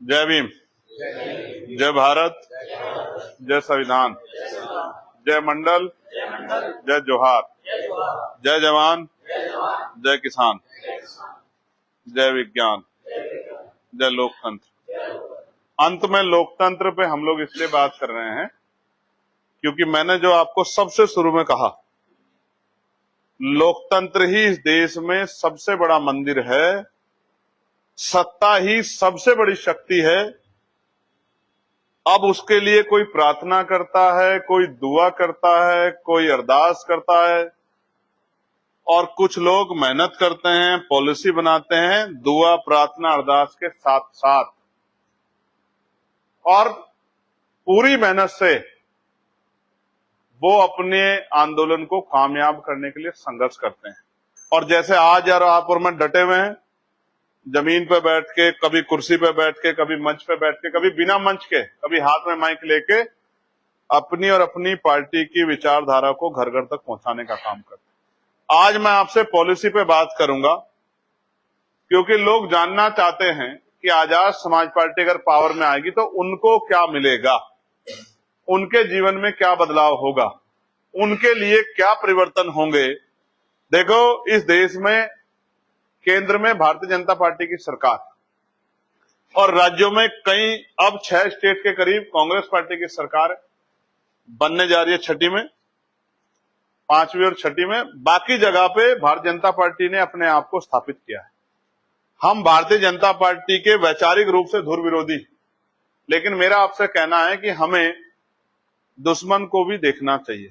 जय भीम, जय भारत, जय संविधान, जय मंडल, जय जोहार, जय जवान, जय किसान, जय विज्ञान, जय लोकतंत्र। अंत में लोकतंत्र पे हम लोग इसलिए बात कर रहे हैं क्योंकि मैंने जो आपको सबसे शुरू में कहा, लोकतंत्र ही इस देश में सबसे बड़ा मंदिर है, सत्ता ही सबसे बड़ी शक्ति है। अब उसके लिए कोई प्रार्थना करता है, कोई दुआ करता है, कोई अरदास करता है और कुछ लोग मेहनत करते हैं, पॉलिसी बनाते हैं दुआ प्रार्थना अरदास के साथ साथ, और पूरी मेहनत से वो अपने आंदोलन को कामयाब करने के लिए संघर्ष करते हैं। और जैसे आज यार आप और मैं डटे हुए हैं, जमीन पे बैठ के, कभी कुर्सी पे बैठ के, कभी मंच पे बैठ के, कभी बिना मंच के, कभी हाथ में माइक लेके अपनी और अपनी पार्टी की विचारधारा को घर घर तक पहुंचाने का काम करते हैं। आज मैं आपसे पॉलिसी पे बात करूंगा क्योंकि लोग जानना चाहते हैं कि आजाद समाज पार्टी अगर पावर में आएगी तो उनको क्या मिलेगा, उनके जीवन में क्या बदलाव होगा, उनके लिए क्या परिवर्तन होंगे। देखो, इस देश में केंद्र में भारतीय जनता पार्टी की सरकार और राज्यों में कई, अब 6 स्टेट के करीब कांग्रेस पार्टी की सरकार बनने जा रही है, छठी में, 5वीं और छठी में। बाकी जगह पे भारतीय जनता पार्टी ने अपने आप को स्थापित किया है। हम भारतीय जनता पार्टी के वैचारिक रूप से धुर विरोधी, लेकिन मेरा आपसे कहना है कि हमें दुश्मन को भी देखना चाहिए।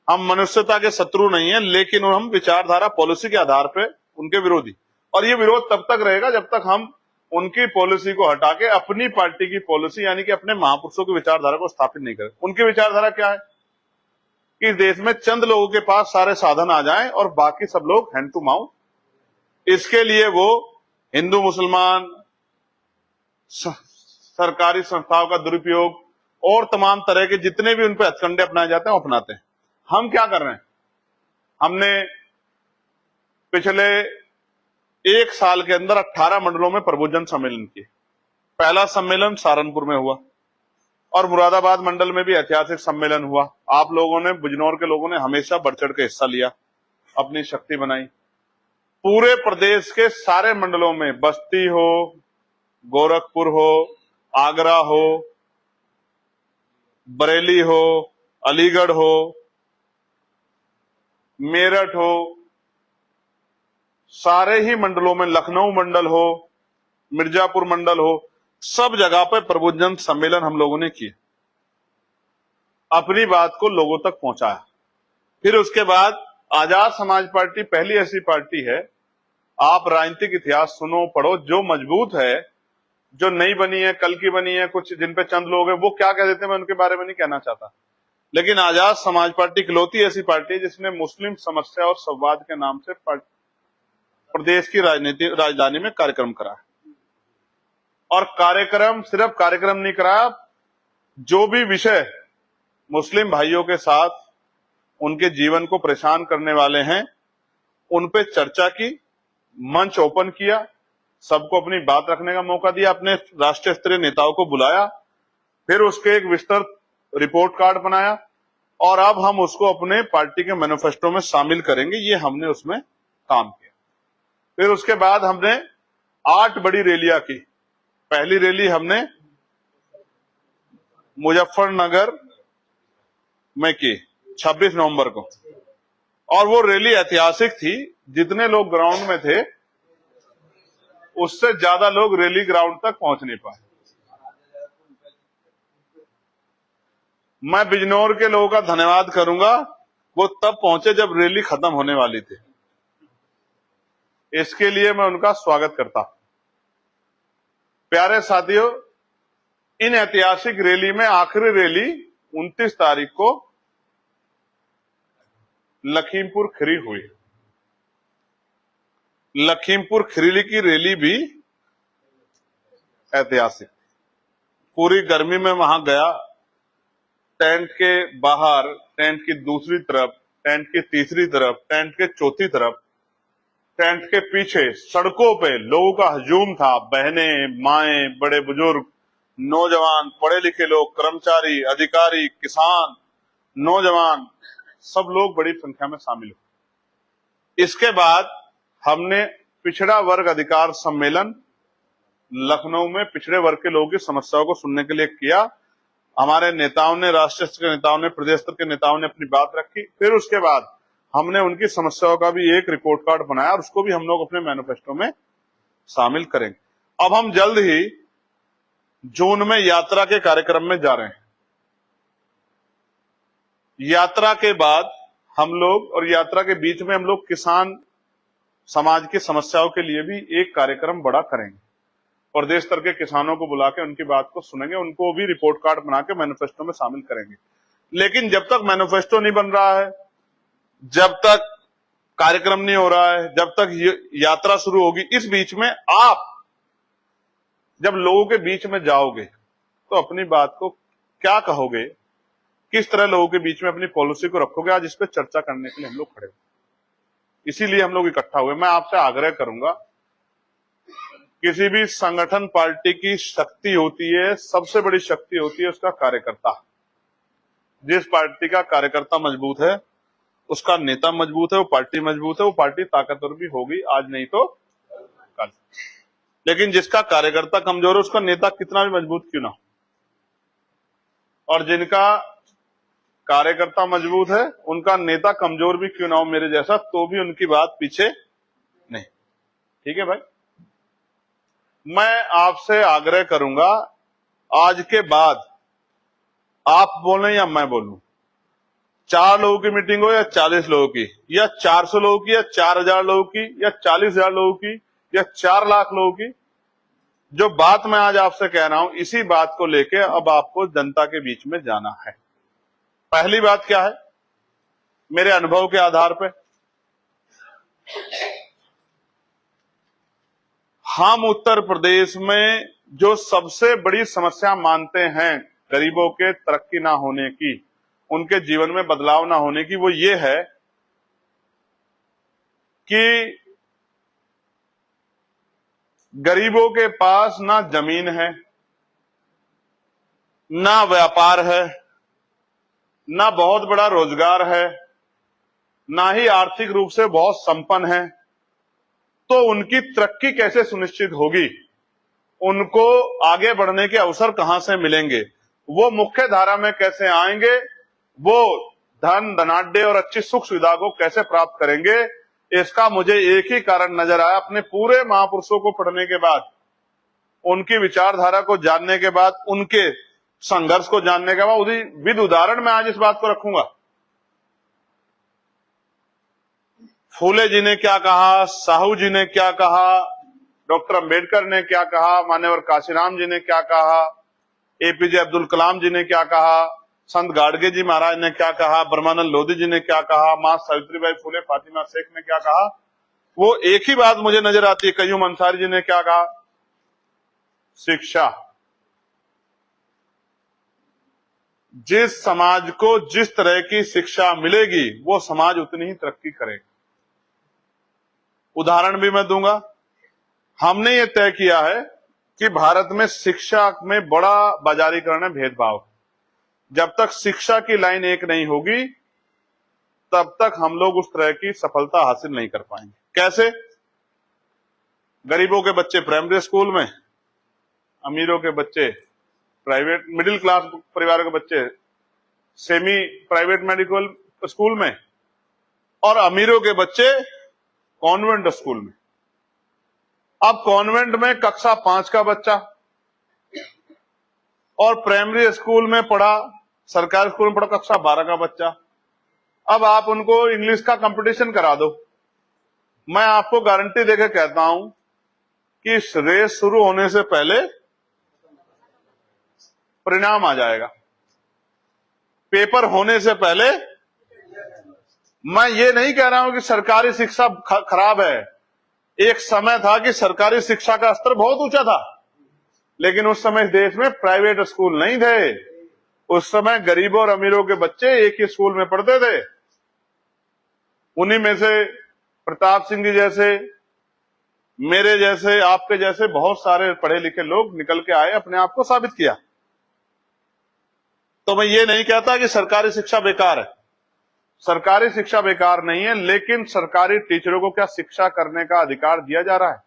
हम मनुष्यता के शत्रु नहीं है, लेकिन हम विचारधारा पॉलिसी के आधार पे उनके विरोधी, और ये विरोध तब तक रहेगा जब तक हम उनकी पॉलिसी को हटा के अपनी पार्टी की पॉलिसी यानी कि अपने महापुरुषों की विचारधारा को स्थापित नहीं करें। उनकी विचारधारा क्या है कि देश में चंद लोगों के पास सारे साधन आ जाएं और बाकी सब लोग हैंड टू माउथ। इसके लिए वो हिंदू मुसलमान, सरकारी संस्थाओं का दुरुपयोग और तमाम तरह के जितने भी उन पर हथकंडे अपनाए जाते हैं वो अपनाते हैं। हम क्या कर रहे हैं, हमने पिछले 1 साल के अंदर 18 मंडलों में प्रबुद्धजन सम्मेलन किए। पहला सम्मेलन सहारनपुर में हुआ और मुरादाबाद मंडल में भी ऐतिहासिक सम्मेलन हुआ। आप लोगों ने, बिजनौर के लोगों ने हमेशा बढ़ चढ़ के हिस्सा लिया, अपनी शक्ति बनाई। पूरे प्रदेश के सारे मंडलों में, बस्ती हो, गोरखपुर हो, आगरा हो, बरेली हो, अलीगढ़ हो, मेरठ हो, सारे ही मंडलों में, लखनऊ मंडल हो, मिर्जापुर मंडल हो, सब जगह पर प्रबुद्धजन सम्मेलन हम लोगों ने किए, अपनी बात को लोगों तक पहुंचाया। फिर उसके बाद आजाद समाज पार्टी पहली ऐसी पार्टी है, आप राजनीतिक इतिहास सुनो पढ़ो, जो मजबूत है, जो नई बनी है, कल की बनी है, कुछ जिन पे चंद लोग हैं वो क्या कह देते हैं मैं उनके बारे में नहीं कहना चाहता, लेकिन आजाद समाज पार्टी इकलौती ऐसी पार्टी है जिसने मुस्लिम समस्या और संवाद के नाम से प्रदेश की राजधानी में कार्यक्रम करा है। और कार्यक्रम सिर्फ कार्यक्रम नहीं करा, जो भी विषय मुस्लिम भाइयों के साथ उनके जीवन को परेशान करने वाले हैं उन पे चर्चा की, मंच ओपन किया, सबको अपनी बात रखने का मौका दिया, अपने राष्ट्रीय स्तरीय नेताओं को बुलाया, फिर उसके एक विस्तृत रिपोर्ट कार्ड बनाया और अब हम उसको अपने पार्टी के मैनिफेस्टो में शामिल करेंगे। ये हमने उसमें काम किया। फिर उसके बाद हमने 8 बड़ी रैलियां की। पहली रैली हमने मुजफ्फरनगर में की 26 नवंबर को, और वो रैली ऐतिहासिक थी। जितने लोग ग्राउंड में थे उससे ज्यादा लोग रैली ग्राउंड तक पहुंच नहीं पाए। मैं बिजनौर के लोगों का धन्यवाद करूंगा, वो तब पहुंचे जब रैली खत्म होने वाली थी। इसके लिए मैं उनका स्वागत करता हूं। प्यारे साथियों, इन ऐतिहासिक रैली में आखिरी रैली 29 तारीख को लखीमपुर खीरी हुई। लखीमपुर खीरी की रैली भी ऐतिहासिक, पूरी गर्मी में वहां गया, टेंट के बाहर, टेंट की दूसरी तरफ, टेंट की तीसरी तरफ, टेंट के चौथी तरफ टेंट के पीछे सड़कों पे लोगों का हजूम था, बहनें, माएं, बड़े बुजुर्ग, नौजवान, पढ़े लिखे लोग, कर्मचारी, अधिकारी, किसान, नौजवान, सब लोग बड़ी संख्या में शामिल हुए। इसके बाद हमने पिछड़ा वर्ग अधिकार सम्मेलन लखनऊ में पिछड़े वर्ग के लोगों की समस्याओं को सुनने के लिए किया। हमारे नेताओं ने, राष्ट्रीय स्तर के नेताओं ने, प्रदेश स्तर के नेताओं ने अपनी बात रखी। फिर उसके बाद हमने उनकी समस्याओं का भी एक रिपोर्ट कार्ड बनाया और उसको भी हम लोग अपने मैनिफेस्टो में शामिल करेंगे। अब हम जल्द ही जून में यात्रा के कार्यक्रम में जा रहे हैं। यात्रा के बाद हम लोग, और यात्रा के बीच में हम लोग किसान समाज की समस्याओं के लिए भी एक कार्यक्रम बड़ा करेंगे और देश स्तर के किसानों को बुला के उनकी बात को सुनेंगे, उनको भी रिपोर्ट कार्ड बना के मैनिफेस्टो में शामिल करेंगे। लेकिन जब तक मैनिफेस्टो नहीं बन रहा है, जब तक कार्यक्रम नहीं हो रहा है, जब तक यात्रा शुरू होगी, इस बीच में आप जब लोगों के बीच में जाओगे तो अपनी बात को क्या कहोगे, किस तरह लोगों के बीच में अपनी पॉलिसी को रखोगे, आज इस पर चर्चा करने के लिए हम लोग खड़े, इसीलिए हम लोग इकट्ठा हुए। मैं आपसे आग्रह करूंगा, किसी भी संगठन पार्टी की शक्ति होती है, सबसे बड़ी शक्ति होती है उसका कार्यकर्ता। जिस पार्टी का कार्यकर्ता मजबूत है, उसका नेता मजबूत है, वो पार्टी मजबूत है, वो पार्टी ताकतवर भी होगी, आज नहीं तो कल। लेकिन जिसका कार्यकर्ता कमजोर है, उसका नेता कितना भी मजबूत क्यों ना हो, और जिनका कार्यकर्ता मजबूत है, उनका नेता कमजोर भी क्यों ना हो मेरे जैसा, तो भी उनकी बात पीछे नहीं। ठीक है भाई, मैं आपसे आग्रह करूंगा, आज के बाद आप बोलें या मैं बोलूं, 4 लोगों की मीटिंग हो या 40 लोगों की, या 400 लोगों की, या 4000 लोगों की, या 40,000 लोगों की, या 4 लाख लोगों की, जो बात मैं आज आपसे कह रहा हूं, इसी बात को लेके अब आपको जनता के बीच में जाना है। पहली बात क्या है, मेरे अनुभव के आधार पे हम उत्तर प्रदेश में जो सबसे बड़ी समस्या मानते हैं गरीबों के तरक्की ना होने की, उनके जीवन में बदलाव ना होने की, वो ये है कि गरीबों के पास ना जमीन है, ना व्यापार है, ना बहुत बड़ा रोजगार है, ना ही आर्थिक रूप से बहुत संपन्न है। तो उनकी तरक्की कैसे सुनिश्चित होगी, उनको आगे बढ़ने के अवसर कहां से मिलेंगे, वो मुख्य धारा में कैसे आएंगे, वो धन धनाढ्य और अच्छी सुख सुविधा को कैसे प्राप्त करेंगे, इसका मुझे एक ही कारण नजर आया। अपने पूरे महापुरुषों को पढ़ने के बाद, उनकी विचारधारा को जानने के बाद, उनके संघर्ष को जानने के बाद, उसी विद उदाहरण में आज इस बात को रखूंगा। फूले जी ने क्या कहा, साहू जी ने क्या कहा, डॉक्टर अंबेडकर ने क्या कहा, मान्यवर काशीराम जी ने क्या कहा, एपीजे अब्दुल कलाम जी ने क्या कहा, संत गाडगे जी महाराज ने क्या कहा, ब्रह्मानंद लोधी जी ने क्या कहा, मां सावित्रीबाई फुले, फातिमा शेख ने क्या कहा, वो एक ही बात मुझे नजर आती है। कयूम अंसारी जी ने क्या कहा, शिक्षा। जिस समाज को जिस तरह की शिक्षा मिलेगी, वो समाज उतनी ही तरक्की करेगा। उदाहरण भी मैं दूंगा। हमने ये तय किया है कि भारत में शिक्षा में बड़ा बाजारीकरण है, भेदभाव। जब तक शिक्षा की लाइन एक नहीं होगी, तब तक हम लोग उस तरह की सफलता हासिल नहीं कर पाएंगे। कैसे? गरीबों के बच्चे प्राइमरी स्कूल में, अमीरों के बच्चे प्राइवेट, मिडिल क्लास परिवारों के बच्चे सेमी प्राइवेट मेडिकल स्कूल में, और अमीरों के बच्चे कॉन्वेंट स्कूल में। अब कॉन्वेंट में कक्षा 5 का बच्चा और प्राइमरी स्कूल में पढ़ा, सरकारी स्कूल में पढ़ा कक्षा 12 का बच्चा। अब आप उनको इंग्लिश का कंपटीशन करा दो, मैं आपको गारंटी देकर कहता हूं कि इस रेस शुरू होने से पहले परिणाम आ जाएगा, पेपर होने से पहले। मैं ये नहीं कह रहा हूं कि सरकारी शिक्षा खराब है। एक समय था कि सरकारी शिक्षा का स्तर बहुत ऊंचा था, लेकिन उस समय देश में प्राइवेट स्कूल नहीं थे। उस समय गरीबों और अमीरों के बच्चे एक ही स्कूल में पढ़ते थे। उन्हीं में से प्रताप सिंह जी जैसे मेरे जैसे, आपके जैसे बहुत सारे पढ़े लिखे लोग निकल के आए, अपने आप को साबित किया। तो मैं ये नहीं कहता कि सरकारी शिक्षा बेकार है, सरकारी शिक्षा बेकार नहीं है, लेकिन सरकारी टीचरों को क्या शिक्षा करने का अधिकार दिया जा रहा है?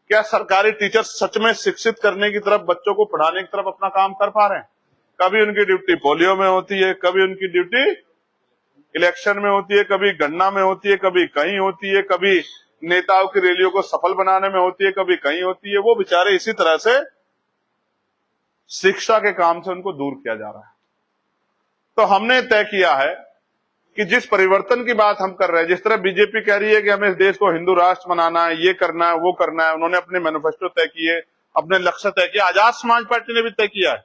क्या सरकारी टीचर सच में शिक्षित करने की तरफ, बच्चों को पढ़ाने की तरफ अपना काम कर पा रहे हैं? कभी उनकी ड्यूटी पोलियो में होती है, कभी उनकी ड्यूटी इलेक्शन में होती है, कभी गन्ना में होती है, कभी कहीं होती है, कभी नेताओं की रैलियों को सफल बनाने में होती है, कभी कहीं होती है। वो बेचारे इसी तरह से शिक्षा के काम से उनको दूर किया जा रहा है। तो हमने तय किया है कि जिस परिवर्तन की बात हम कर रहे हैं, जिस तरह बीजेपी कह रही है कि हमें इस देश को हिंदू राष्ट्र बनाना है, ये करना है, वो करना है, उन्होंने अपने मैनिफेस्टो तय किए, अपने लक्ष्य तय किए। आजाद समाज पार्टी ने भी तय किया है,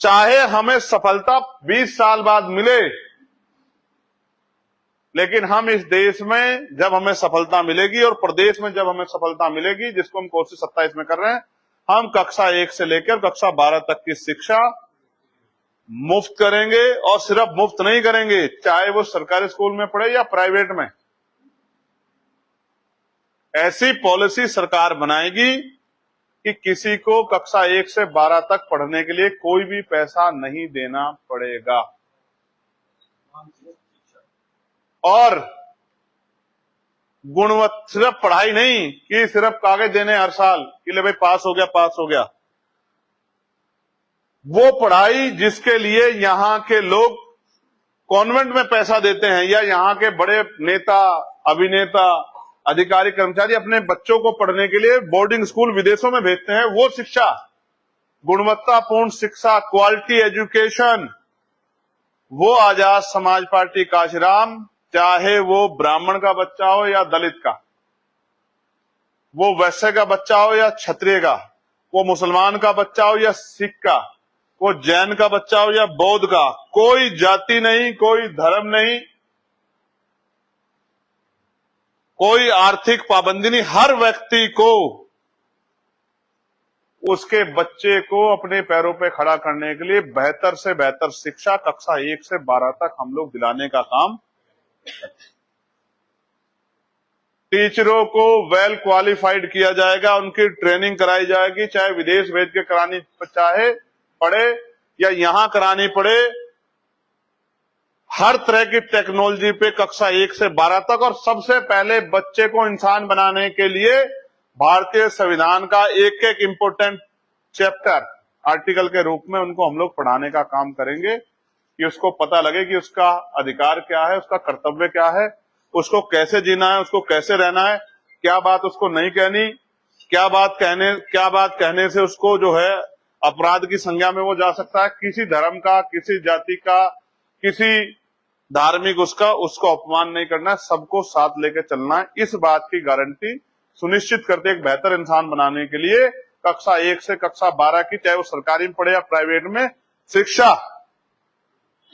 चाहे हमें सफलता 20 साल बाद मिले, लेकिन हम इस देश में जब हमें सफलता मिलेगी और प्रदेश में जब हमें सफलता मिलेगी, जिसको हम कोशिश 27 में कर रहे हैं, हम कक्षा 1 से लेकर कक्षा 12 तक की शिक्षा मुफ्त करेंगे। और सिर्फ मुफ्त नहीं करेंगे, चाहे वो सरकारी स्कूल में पढ़े या प्राइवेट में। ऐसी पॉलिसी सरकार बनाएगी कि किसी को कक्षा 1 से 12 तक पढ़ने के लिए कोई भी पैसा नहीं देना पड़ेगा। और गुणवत्ता, सिर्फ पढ़ाई नहीं कि सिर्फ कागज देने हर साल कि ले भाई पास हो गया, पास हो गया। वो पढ़ाई जिसके लिए यहाँ के लोग कॉन्वेंट में पैसा देते हैं, या यहाँ के बड़े नेता, अभिनेता, अधिकारी, कर्मचारी अपने बच्चों को पढ़ने के लिए बोर्डिंग स्कूल विदेशों में भेजते हैं, वो शिक्षा, गुणवत्तापूर्ण शिक्षा, क्वालिटी एजुकेशन, वो आजाद समाज पार्टी काशीराम, चाहे वो ब्राह्मण का बच्चा हो या दलित का, वो वैश्य का बच्चा हो या क्षत्रिय का, वो मुसलमान का बच्चा हो या सिख का, वो जैन का बच्चा हो या बौद्ध का, कोई जाति नहीं, कोई धर्म नहीं, कोई आर्थिक पाबंदी नहीं, हर व्यक्ति को उसके बच्चे को अपने पैरों पे खड़ा करने के लिए बेहतर से बेहतर शिक्षा कक्षा 1 से 12 तक हम लोग दिलाने का काम। टीचरों को वेल क्वालिफाइड किया जाएगा, उनकी ट्रेनिंग कराई जाएगी, चाहे विदेश भेज के करानी चाहे पड़े या यहां करानी पड़े। हर तरह की टेक्नोलॉजी पे कक्षा 1 से 12 तक। और सबसे पहले बच्चे को इंसान बनाने के लिए भारतीय संविधान का एक एक इंपोर्टेंट चैप्टर आर्टिकल के रूप में उनको हम लोग पढ़ाने का काम करेंगे, कि उसको पता लगे कि उसका अधिकार क्या है, उसका कर्तव्य क्या है, उसको कैसे जीना है, उसको कैसे रहना है, क्या बात उसको नहीं कहनी, क्या बात कहने से उसको जो है अपराध की संज्ञा में वो जा सकता है, किसी धर्म का, किसी जाति का, किसी धार्मिक उसको अपमान नहीं करना है, सबको साथ लेके चलना है। इस बात की गारंटी सुनिश्चित करते एक बेहतर इंसान बनाने के लिए कक्षा 1 से कक्षा 12 की, चाहे वो सरकारी में पढ़े या प्राइवेट में, शिक्षा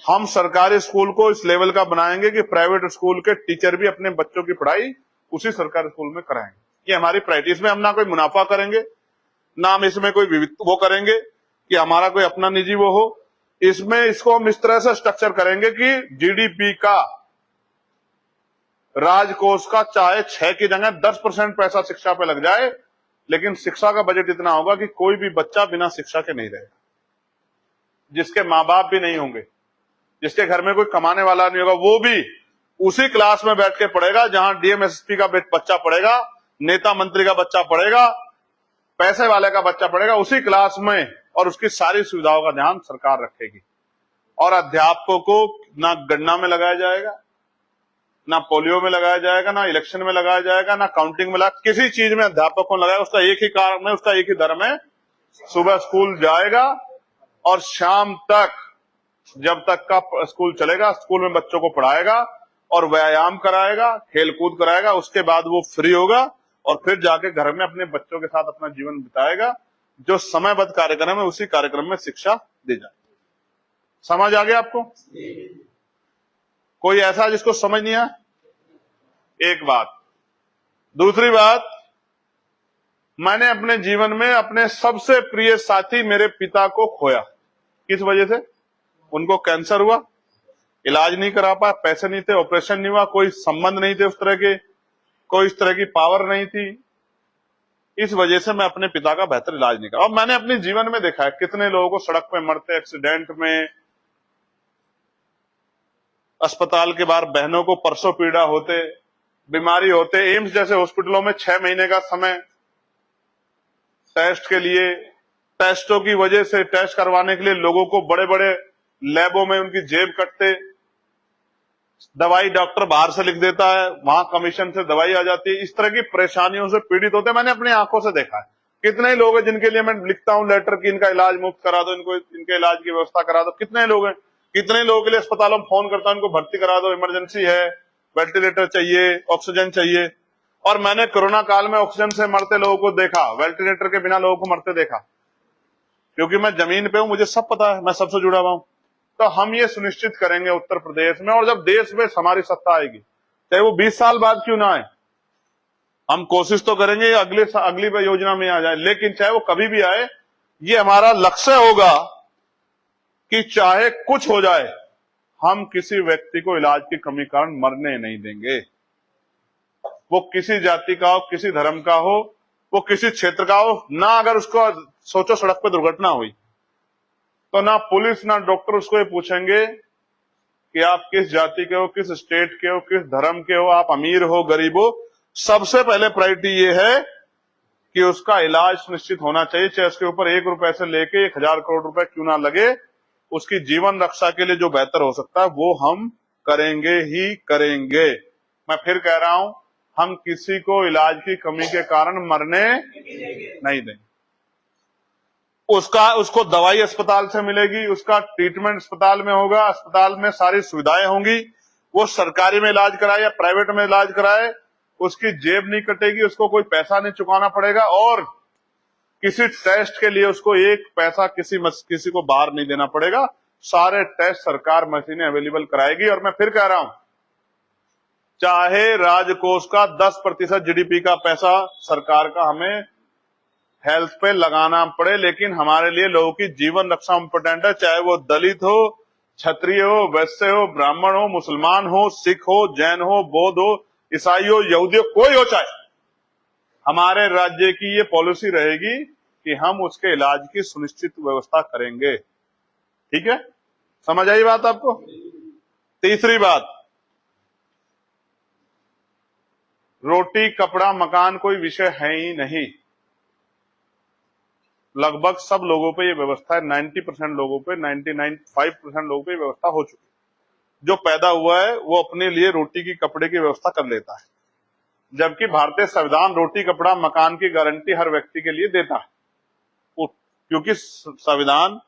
हम सरकारी स्कूल को इस लेवल का बनाएंगे कि प्राइवेट स्कूल के टीचर भी अपने बच्चों की पढ़ाई उसी सरकारी स्कूल में कराएंगे। ये हमारी प्रैक्टिस में हम ना कोई मुनाफा करेंगे, ना हम इसमें कोई वो करेंगे कि हमारा कोई अपना निजी वो हो। इसमें इसको हम इस तरह से स्ट्रक्चर करेंगे कि जीडीपी का, राजकोष का चाहे 6 की जगह 10% पैसा शिक्षा पे लग जाए, लेकिन शिक्षा का बजट इतना होगा कि कोई भी बच्चा बिना शिक्षा के नहीं रहेगा, जिसके माँ बाप भी नहीं होंगे, जिसके घर में कोई कमाने वाला नहीं होगा, वो भी उसी क्लास में बैठ के पढ़ेगा जहां डीएमएसपी का बच्चा पढ़ेगा, नेता मंत्री का बच्चा पढ़ेगा, पैसे वाले का बच्चा पढ़ेगा, उसी क्लास में। और उसकी सारी सुविधाओं का ध्यान सरकार रखेगी। और अध्यापकों को ना गन्ना में लगाया जाएगा, ना पोलियो में लगाया जाएगा, ना इलेक्शन में लगाया जाएगा, ना काउंटिंग में लगाया, किसी चीज में अध्यापक को लगाया। उसका एक ही काम है, उसका एक ही धर्म है, सुबह स्कूल जाएगा और शाम तक, जब तक का स्कूल चलेगा, स्कूल में बच्चों को पढ़ाएगा और व्यायाम कराएगा, खेल कूद कराएगा। उसके बाद वो फ्री होगा और फिर जाके घर में अपने बच्चों के साथ अपना जीवन बिताएगा। जो समयबद्ध कार्यक्रम है उसी कार्यक्रम में शिक्षा दी जाए। समझ आ गया आपको? कोई ऐसा जिसको समझ नहीं आया? एक बात। दूसरी बात, मैंने अपने जीवन में अपने सबसे प्रिय साथी मेरे पिता को खोया। किस वजह से? उनको कैंसर हुआ, इलाज नहीं करा पाया, पैसे नहीं थे, ऑपरेशन नहीं हुआ, कोई संबंध नहीं थे उस तरह के, कोई इस तरह की पावर नहीं थी। इस वजह से मैं अपने पिता का बेहतर इलाज नहीं करा। और मैंने अपने जीवन में देखा है कितने लोगों को सड़क पे मरते, एक्सीडेंट में, अस्पताल के बाहर बहनों को परसों पीड़ा होते, बीमारी होते, एम्स जैसे हॉस्पिटलों में 6 महीने का समय टेस्ट के लिए, टेस्टों की वजह से टेस्ट करवाने के लिए लोगों को बड़े बड़े लैबों में उनकी जेब कटते, दवाई डॉक्टर बाहर से लिख देता है, वहां कमीशन से दवाई आ जाती है। इस तरह की परेशानियों से पीड़ित होते मैंने अपनी आंखों से देखा है। कितने लोग हैं जिनके लिए मैं लिखता हूं लेटर कि इनका इलाज मुफ्त करा दो, इनको इनके इलाज की व्यवस्था करा दो। कितने लोग हैं, कितने लोगों के लिए अस्पतालों में फोन करता हूं इनको भर्ती करा दो, इमरजेंसी है, वेंटिलेटर चाहिए, ऑक्सीजन चाहिए। और मैंने कोरोना काल में ऑक्सीजन से मरते लोगों को देखा, वेंटिलेटर के बिना लोगों को मरते देखा, क्योंकि मैं जमीन पे हूं, मुझे सब पता है, मैं सबसे जुड़ा हुआ हूं। तो हम ये सुनिश्चित करेंगे उत्तर प्रदेश में, और जब देश में हमारी सत्ता आएगी, चाहे वो 20 साल बाद क्यों ना आए, हम कोशिश तो करेंगे अगली योजना में आ जाए, लेकिन चाहे वो कभी भी आए, ये हमारा लक्ष्य होगा कि चाहे कुछ हो जाए, हम किसी व्यक्ति को इलाज की कमी कारण मरने नहीं देंगे। वो किसी जाति का हो, किसी धर्म का हो, वो किसी क्षेत्र का हो ना। अगर उसको सोचो सड़क पर दुर्घटना हुई तो ना पुलिस ना डॉक्टर उसको ये पूछेंगे कि आप किस जाति के हो, किस स्टेट के हो, किस धर्म के हो, आप अमीर हो, गरीब हो। सबसे पहले प्रायोरिटी ये है कि उसका इलाज सुनिश्चित होना चाहिए, चाहे उसके ऊपर 1 रुपए से लेके 1000 करोड़ रुपए क्यों ना लगे। उसकी जीवन रक्षा के लिए जो बेहतर हो सकता है वो हम करेंगे ही करेंगे। मैं फिर कह रहा हूं, हम किसी को इलाज की कमी के कारण मरने नहीं देंगे। उसको दवाई अस्पताल से मिलेगी, उसका ट्रीटमेंट अस्पताल में होगा, अस्पताल में सारी सुविधाएं होंगी। वो सरकारी में इलाज कराए या प्राइवेट में इलाज कराए, उसकी जेब नहीं कटेगी, उसको कोई पैसा नहीं चुकाना पड़ेगा, और किसी टेस्ट के लिए उसको 1 पैसा किसी को बाहर नहीं देना पड़ेगा। सारे टेस्ट सरकार मशीनें अवेलेबल कराएगी। और मैं फिर कह रहा हूं, चाहे राजकोष का 10% जीडीपी का पैसा सरकार का हमें हेल्थ पे लगाना पड़े, लेकिन हमारे लिए लोगों की जीवन रक्षा इंपोर्टेंट है। चाहे वो दलित हो, क्षत्रिय हो, वैश्य हो, ब्राह्मण हो, मुसलमान हो, सिख हो, जैन हो, बौद्ध हो, ईसाई हो, यहूदी हो, कोई हो, चाहे हमारे राज्य की ये पॉलिसी रहेगी कि हम उसके इलाज की सुनिश्चित व्यवस्था करेंगे। ठीक है, समझ आई बात आपको? तीसरी बात, रोटी कपड़ा मकान कोई विषय है ही नहीं। लगभग सब लोगों पे ये व्यवस्था है, 90% लोगों पे, 99.5% लोगों पे ये व्यवस्था हो चुकी है। जो पैदा हुआ है वो अपने लिए रोटी की कपड़े की व्यवस्था कर लेता है, जबकि भारतीय संविधान रोटी कपड़ा मकान की गारंटी हर व्यक्ति के लिए देता है, क्योंकि संविधान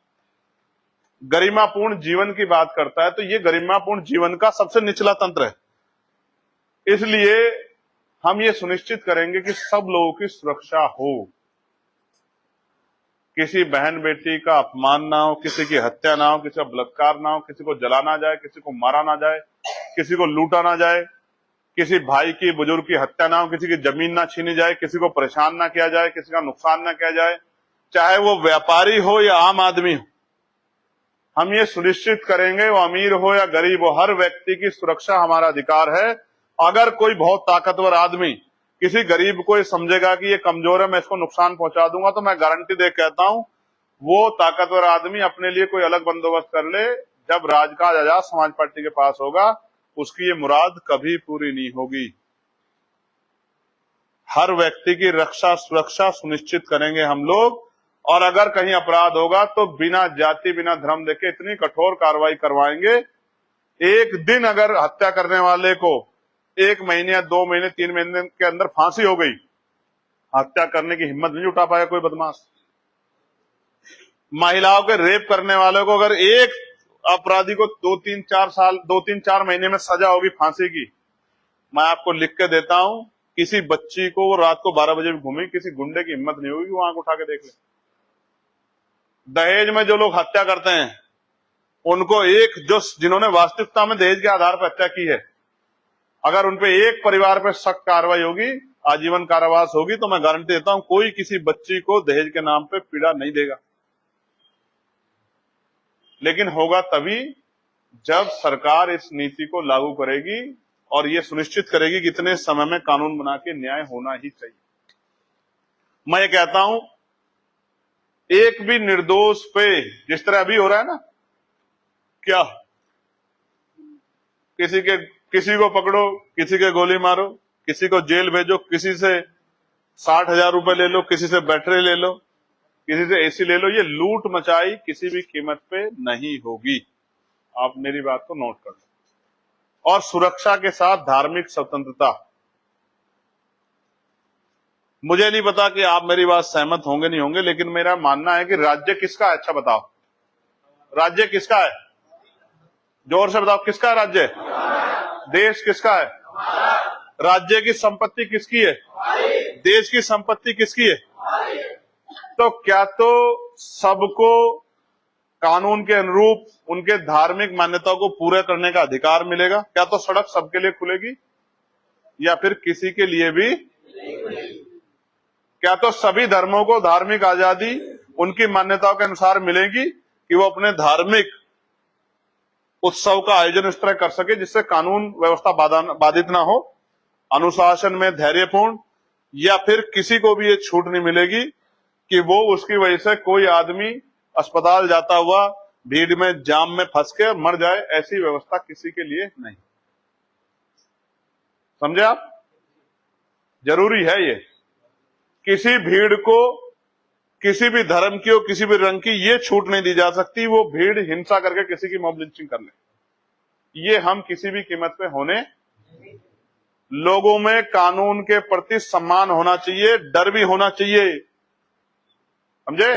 गरिमापूर्ण जीवन की बात करता है। तो ये गरिमापूर्ण जीवन का सबसे निचला तंत्र है। इसलिए हम ये सुनिश्चित करेंगे कि सब लोगों की सुरक्षा हो, किसी बहन बेटी का अपमान ना हो, किसी की हत्या ना हो, किसी का बलात्कार ना हो, किसी को जला ना जाए, किसी को मारा ना जाए, किसी को लूटा ना जाए, किसी भाई की बुजुर्ग की हत्या ना हो, किसी की जमीन ना छीनी जाए, किसी को परेशान ना किया जाए, किसी का नुकसान ना किया जाए, चाहे वो व्यापारी हो या आम आदमी हो। हम ये सुनिश्चित करेंगे, वो अमीर हो या गरीब हो, हर व्यक्ति की सुरक्षा हमारा अधिकार है। अगर कोई बहुत ताकतवर आदमी किसी गरीब को ये समझेगा कि ये कमजोर है, मैं इसको नुकसान पहुंचा दूंगा, तो मैं गारंटी दे कहता हूं वो ताकतवर आदमी अपने लिए कोई अलग बंदोबस्त कर ले। जब राजकाज आजाद समाज पार्टी के पास होगा, उसकी ये मुराद कभी पूरी नहीं होगी। हर व्यक्ति की रक्षा सुरक्षा सुनिश्चित करेंगे हम लोग। और अगर कहीं अपराध होगा तो बिना जाति बिना धर्म देखे इतनी कठोर कार्रवाई करवाएंगे। एक दिन अगर हत्या करने वाले को 1 महीने या 2 महीने 3 महीने के अंदर फांसी हो गई, हत्या करने की हिम्मत नहीं उठा पाया कोई बदमाश। महिलाओं के रेप करने वालों को अगर एक अपराधी को 2-3-4 महीने में सजा होगी फांसी की, मैं आपको लिख के देता हूं, किसी बच्ची को वो रात को 12 बजे भी घूमी, किसी गुंडे की हिम्मत नहीं होगी वो आंख उठा के देख ले। दहेज में जो लोग हत्या करते हैं उनको जिन्होंने वास्तविकता में दहेज के आधार पर हत्या की है, अगर उनपे एक परिवार पे सख्त कार्रवाई होगी, आजीवन कारावास होगी, तो मैं गारंटी देता हूं कोई किसी बच्ची को दहेज के नाम पे पीड़ा नहीं देगा। लेकिन होगा तभी जब सरकार इस नीति को लागू करेगी और ये सुनिश्चित करेगी कि इतने समय में कानून बना के न्याय होना ही चाहिए। मैं ये कहता हूं, एक भी निर्दोष पे जिस तरह अभी हो रहा है ना, क्या किसी को पकड़ो, किसी के गोली मारो, किसी को जेल भेजो, किसी से 60,000 रुपए ले लो, किसी से बैटरी ले लो, किसी से एसी ले लो, ये लूट मचाई किसी भी कीमत पे नहीं होगी। आप मेरी बात को नोट कर लो। और सुरक्षा के साथ धार्मिक स्वतंत्रता। मुझे नहीं पता कि आप मेरी बात सहमत होंगे नहीं होंगे, लेकिन मेरा मानना है कि राज्य किसका है? अच्छा बताओ, राज्य किसका है? जोर से बताओ, किसका है राज्य? देश किसका है? राज्य की संपत्ति किसकी है? देश की संपत्ति किसकी है? तो क्या तो सबको कानून के अनुरूप उनके धार्मिक मान्यताओं को पूरा करने का अधिकार मिलेगा? क्या तो सड़क सबके लिए खुलेगी, या फिर किसी के लिए भी? क्या तो सभी धर्मों को धार्मिक आजादी उनकी मान्यताओं के अनुसार मिलेगी कि वो अपने धार्मिक उत्सव का आयोजन इस तरह कर सके जिससे कानून व्यवस्था बाधित ना हो, अनुशासन में धैर्यपूर्ण? या फिर किसी को भी ये छूट नहीं मिलेगी कि वो उसकी वजह से कोई आदमी अस्पताल जाता हुआ भीड़ में जाम में फंस के मर जाए? ऐसी व्यवस्था किसी के लिए नहीं। समझे आप? जरूरी है ये। किसी भीड़ को, किसी भी धर्म की हो, किसी भी रंग की, ये छूट नहीं दी जा सकती वो भीड़ हिंसा करके किसी की मॉब लिंचिंग कर ले। ये हम किसी भी कीमत पे होने। लोगों में कानून के प्रति सम्मान होना चाहिए, डर भी होना चाहिए। समझे?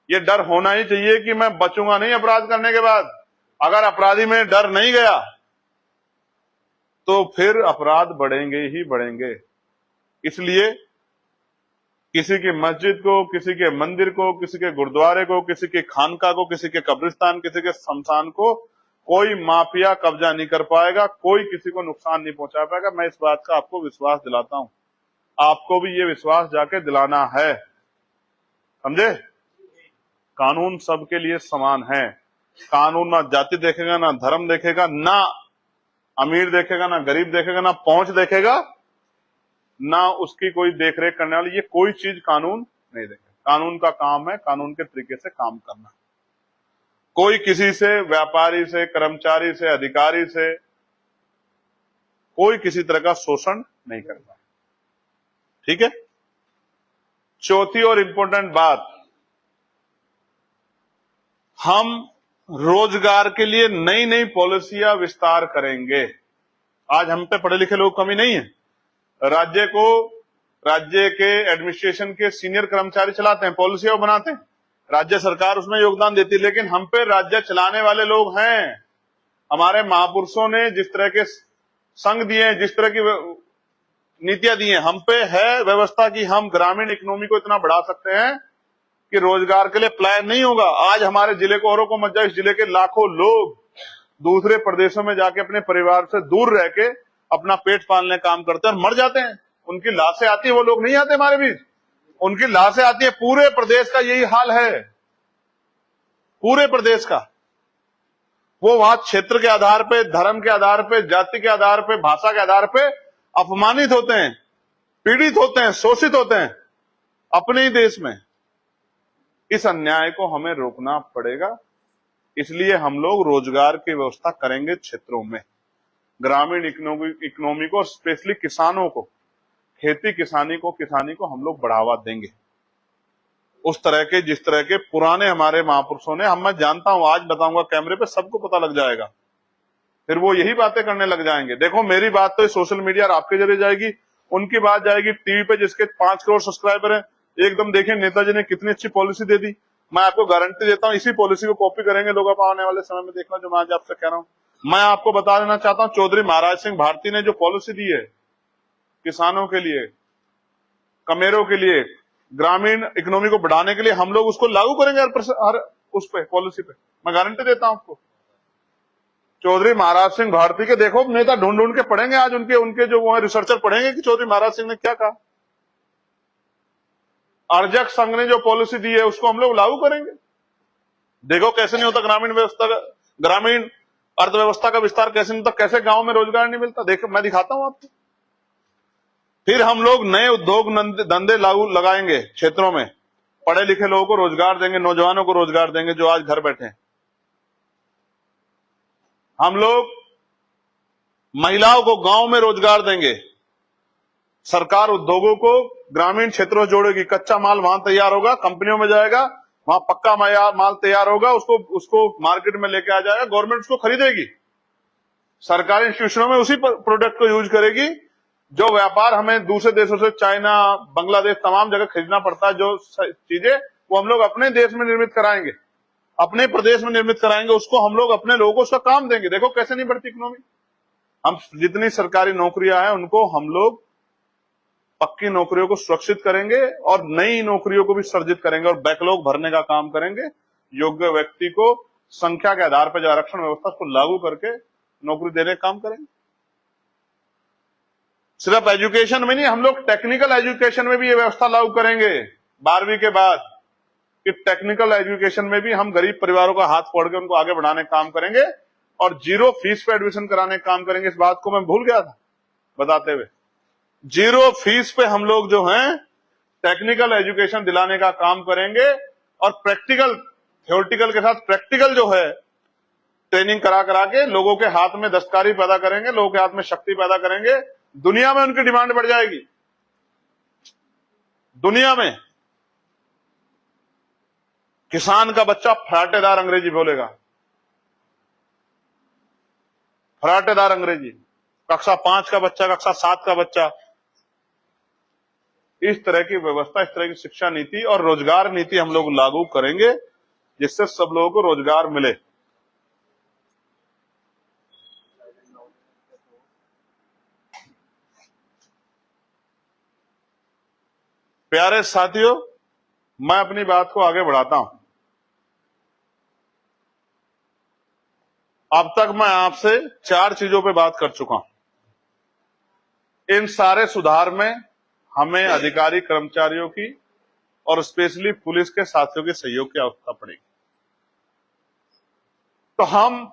ये डर होना ही चाहिए कि मैं बचूंगा नहीं अपराध करने के बाद। अगर अपराधी में डर नहीं गया तो फिर अपराध बढ़ेंगे ही बढ़ेंगे। इसलिए किसी की मस्जिद को, किसी के मंदिर को, किसी के गुरुद्वारे को, किसी के खानका को, किसी के कब्रिस्तान, किसी के शमशान को कोई माफिया कब्जा नहीं कर पाएगा, कोई किसी को नुकसान नहीं पहुंचा पाएगा। मैं इस बात का आपको विश्वास दिलाता हूं, आपको भी ये विश्वास जाके दिलाना है। समझे? कानून सबके लिए समान है। कानून ना जाति देखेगा, ना धर्म देखेगा, ना अमीर देखेगा, ना गरीब देखेगा, ना पहुंच देखेगा, ना उसकी कोई देखरेख करने वाली, ये कोई चीज कानून नहीं देखेगा। कानून का काम है कानून के तरीके से काम करना। कोई किसी से, व्यापारी से, कर्मचारी से, अधिकारी से कोई किसी तरह का शोषण नहीं करता। ठीक है? चौथी और इंपॉर्टेंट बात, हम रोजगार के लिए नई नई पॉलिसियां विस्तार करेंगे। आज हम पे पढ़े लिखे लोग कमी नहीं है। राज्य के एडमिनिस्ट्रेशन के सीनियर कर्मचारी चलाते हैं, पॉलिसियां बनाते हैं, राज्य सरकार उसमें योगदान देती है, लेकिन हम पे राज्य चलाने वाले लोग हैं। हमारे महापुरुषों ने जिस तरह के संघ दिए हैं, जिस तरह की नीतियां दी हैं, हम पे है व्यवस्था की हम ग्रामीण इकोनॉमी को इतना बढ़ा सकते हैं कि रोजगार के लिए प्लान नहीं होगा। आज हमारे जिले को, औरों को मत जाओ, इस जिले के लाखों लोग दूसरे प्रदेशों में जाके अपने परिवार से दूर रह के अपना पेट पालने काम करते हैं और मर जाते हैं। उनकी लाशें आती है, वो लोग नहीं आते हमारे बीच, उनकी लाशें आती है। पूरे प्रदेश का यही हाल है, पूरे प्रदेश का। वो वहां क्षेत्र के आधार पे, धर्म के आधार पे, जाति के आधार पे, भाषा के आधार पे अपमानित होते हैं, पीड़ित होते हैं, शोषित होते हैं अपने ही देश में। इस अन्याय को हमें रोकना पड़ेगा। इसलिए हम लोग रोजगार की व्यवस्था करेंगे क्षेत्रों में, ग्रामीण इकोनॉमी को, स्पेशली किसानों को, खेती किसानी को हम लोग बढ़ावा देंगे। उस तरह के, जिस तरह के पुराने हमारे महापुरुषों ने, मैं जानता हूं, आज बताऊंगा कैमरे पे, सबको पता लग जाएगा, फिर वो यही बातें करने लग जाएंगे। देखो मेरी बात तो सोशल मीडिया और आपके जरिए जाएगी, उनकी बात जाएगी टीवी पे जिसके 5 करोड़ सब्सक्राइबर हैं। एकदम देखिए नेताजी ने कितनी अच्छी पॉलिसी दे दी। मैं आपको गारंटी देता हूं इसी पॉलिसी को कॉपी करेंगे लोग आप आने वाले समय में। देखना जो मैं आज आपसे कह रहा हूं। मैं आपको बता देना चाहता हूं, चौधरी महाराज सिंह भारती ने जो पॉलिसी दी है किसानों के लिए, कमेरों के लिए, ग्रामीण इकोनॉमी को बढ़ाने के लिए, हम लोग उसको लागू करेंगे हर उस पे, पॉलिसी पे। मैं गारंटी देता हूं आपको। चौधरी महाराज सिंह भारती के देखो नेता ढूंढ ढूंढ के पढ़ेंगे आज, उनके जो वो रिसर्चर पढ़ेंगे कि चौधरी महाराज सिंह ने क्या कहा। अर्जक संघ ने जो पॉलिसी दी है उसको हम लोग लागू करेंगे। देखो कैसे नहीं होता ग्रामीण व्यवस्था, ग्रामीण अर्थव्यवस्था का विस्तार कैसे नहीं होता, कैसे गांव में रोजगार नहीं मिलता, देखो मैं दिखाता हूं आपको। फिर हम लोग नए उद्योग धंधे लागू लगाएंगे क्षेत्रों में, पढ़े लिखे लोगों को रोजगार देंगे, नौजवानों को रोजगार देंगे जो आज घर बैठे हैं। हम लोग महिलाओं को गांव में रोजगार देंगे। सरकार उद्योगों को ग्रामीण क्षेत्रों में जोड़ेगी, कच्चा माल वहां तैयार होगा, कंपनियों में जाएगा, वहां पक्का माल तैयार होगा, उसको मार्केट में लेके आ जाएगा, गवर्नमेंट उसको खरीदेगी, सरकारी इंस्टीट्यूशनों में उसी प्रोडक्ट को यूज करेगी। जो व्यापार हमें दूसरे देशों से, चाइना, बांग्लादेश, तमाम जगह खरीदना पड़ता है, जो चीजें वो हम लोग अपने देश में निर्मित कराएंगे, अपने प्रदेश में निर्मित कराएंगे, उसको हम लोग अपने लोगों को उसका काम देंगे। देखो कैसे नहीं बढ़ती इकोनॉमी। हम जितनी सरकारी नौकरियां हैं उनको हम लोग पक्की नौकरियों को सुरक्षित करेंगे और नई नौकरियों को भी सर्जित करेंगे और बैकलॉग भरने का काम करेंगे। योग्य व्यक्ति को संख्या के आधार पर जो आरक्षण व्यवस्था को लागू करके नौकरी देने का काम करेंगे। सिर्फ एजुकेशन में नहीं, हम लोग टेक्निकल एजुकेशन में भी ये व्यवस्था लागू करेंगे 12वीं के बाद, कि टेक्निकल एजुकेशन में भी हम गरीब परिवारों का हाथ पकड़ के उनको आगे बढ़ाने का काम करेंगे और 0 फीस पे एडमिशन कराने का काम करेंगे। इस बात को मैं भूल गया था बताते हुए। 0 फीस पे हम लोग जो हैं टेक्निकल एजुकेशन दिलाने का काम करेंगे और प्रैक्टिकल, थ्योरेटिकल के साथ प्रैक्टिकल जो है ट्रेनिंग करा के लोगों के हाथ में दस्तकारी पैदा करेंगे, लोगों के हाथ में शक्ति पैदा करेंगे। दुनिया में उनकी डिमांड बढ़ जाएगी। दुनिया में किसान का बच्चा फराटेदार अंग्रेजी बोलेगा, फराटेदार अंग्रेजी। कक्षा 5 का बच्चा, कक्षा 7 का बच्चा। इस तरह की व्यवस्था, इस तरह की शिक्षा नीति और रोजगार नीति हम लोग लागू करेंगे जिससे सब लोगों को रोजगार मिले। प्यारे साथियों, मैं अपनी बात को आगे बढ़ाता हूं। अब तक मैं आपसे 4 चीजों पे बात कर चुका हूं। इन सारे सुधार में हमें अधिकारी कर्मचारियों की और स्पेशली पुलिस के साथियों के सहयोग की आवश्यकता पड़ेगी। तो हम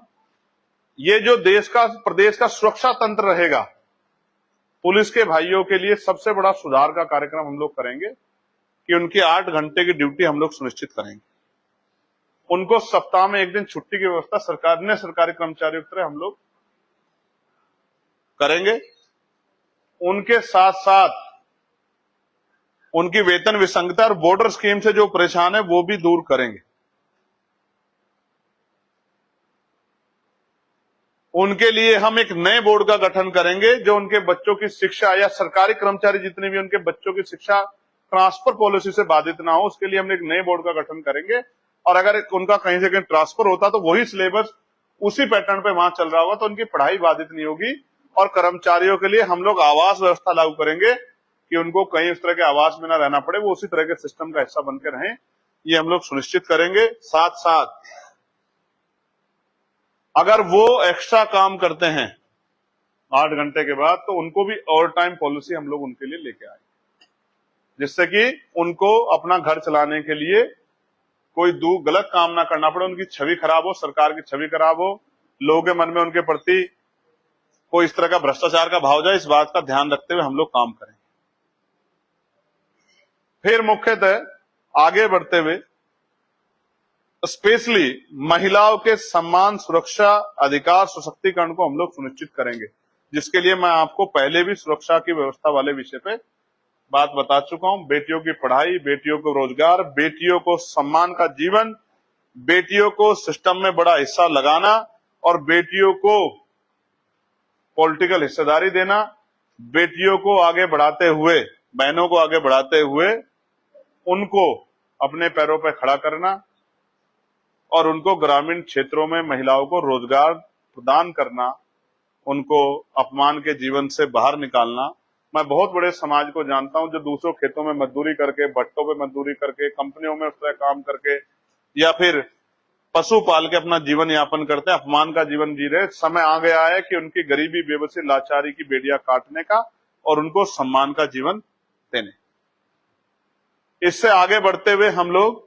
ये जो देश का, प्रदेश का सुरक्षा तंत्र रहेगा, पुलिस के भाइयों के लिए सबसे बड़ा सुधार का कार्यक्रम हम लोग करेंगे कि उनकी 8 घंटे की ड्यूटी हम लोग सुनिश्चित करेंगे। उनको सप्ताह में 1 दिन छुट्टी की व्यवस्था सरकार ने सरकारी कर्मचारियों की तरह हम लोग करेंगे। उनके साथ साथ उनकी वेतन विसंगता और बॉर्डर स्कीम से जो परेशान है वो भी दूर करेंगे। उनके लिए हम एक नए बोर्ड का गठन करेंगे जो उनके बच्चों की शिक्षा, या सरकारी कर्मचारी जितने भी उनके बच्चों की शिक्षा ट्रांसफर पॉलिसी से बाधित ना हो, उसके लिए हम एक नए बोर्ड का गठन करेंगे। और अगर उनका कहीं से कहीं ट्रांसफर होता तो वही सिलेबस उसी पैटर्न पे वहां चल रहा होगा तो उनकी पढ़ाई बाधित नहीं होगी। और कर्मचारियों के लिए हम लोग आवास व्यवस्था लागू करेंगे कि उनको कहीं उस तरह के आवास में ना रहना पड़े, वो उसी तरह के सिस्टम का हिस्सा बनकर रहें, ये हम लोग सुनिश्चित करेंगे। साथ साथ अगर वो एक्स्ट्रा काम करते हैं 8 घंटे के बाद तो उनको भी ओवर टाइम पॉलिसी हम लोग उनके लिए लेके आए, जिससे कि उनको अपना घर चलाने के लिए कोई गलत काम ना करना पड़े, उनकी छवि खराब हो, सरकार की छवि खराब हो, लोगों के मन में उनके प्रति कोई इस तरह का भ्रष्टाचार का भाव जाए, इस बात का ध्यान रखते हुए हम लोग काम करें। फिर मुख्यतः आगे बढ़ते हुए स्पेशली महिलाओं के सम्मान, सुरक्षा, अधिकार, सशक्तिकरण को हम लोग सुनिश्चित करेंगे, जिसके लिए मैं आपको पहले भी सुरक्षा की व्यवस्था वाले विषय पे बात बता चुका हूं। बेटियों की पढ़ाई, बेटियों को रोजगार, बेटियों को सम्मान का जीवन, बेटियों को सिस्टम में बड़ा हिस्सा लगाना और बेटियों को पॉलिटिकल हिस्सेदारी देना, बेटियों को आगे बढ़ाते हुए, बहनों को आगे बढ़ाते हुए उनको अपने पैरों पर खड़ा करना और उनको ग्रामीण क्षेत्रों में महिलाओं को रोजगार प्रदान करना, उनको अपमान के जीवन से बाहर निकालना। मैं बहुत बड़े समाज को जानता हूं जो दूसरों खेतों में मजदूरी करके, भट्टों पे मजदूरी करके, कंपनियों में उस तरह काम करके या फिर पशु पाल के अपना जीवन यापन करते हैं, अपमान का जीवन जी रहे। समय आ गया है कि उनकी गरीबी, बेबसी, लाचारी की बेड़ियां काटने का और उनको सम्मान का जीवन देने। इससे आगे बढ़ते हुए हम लोग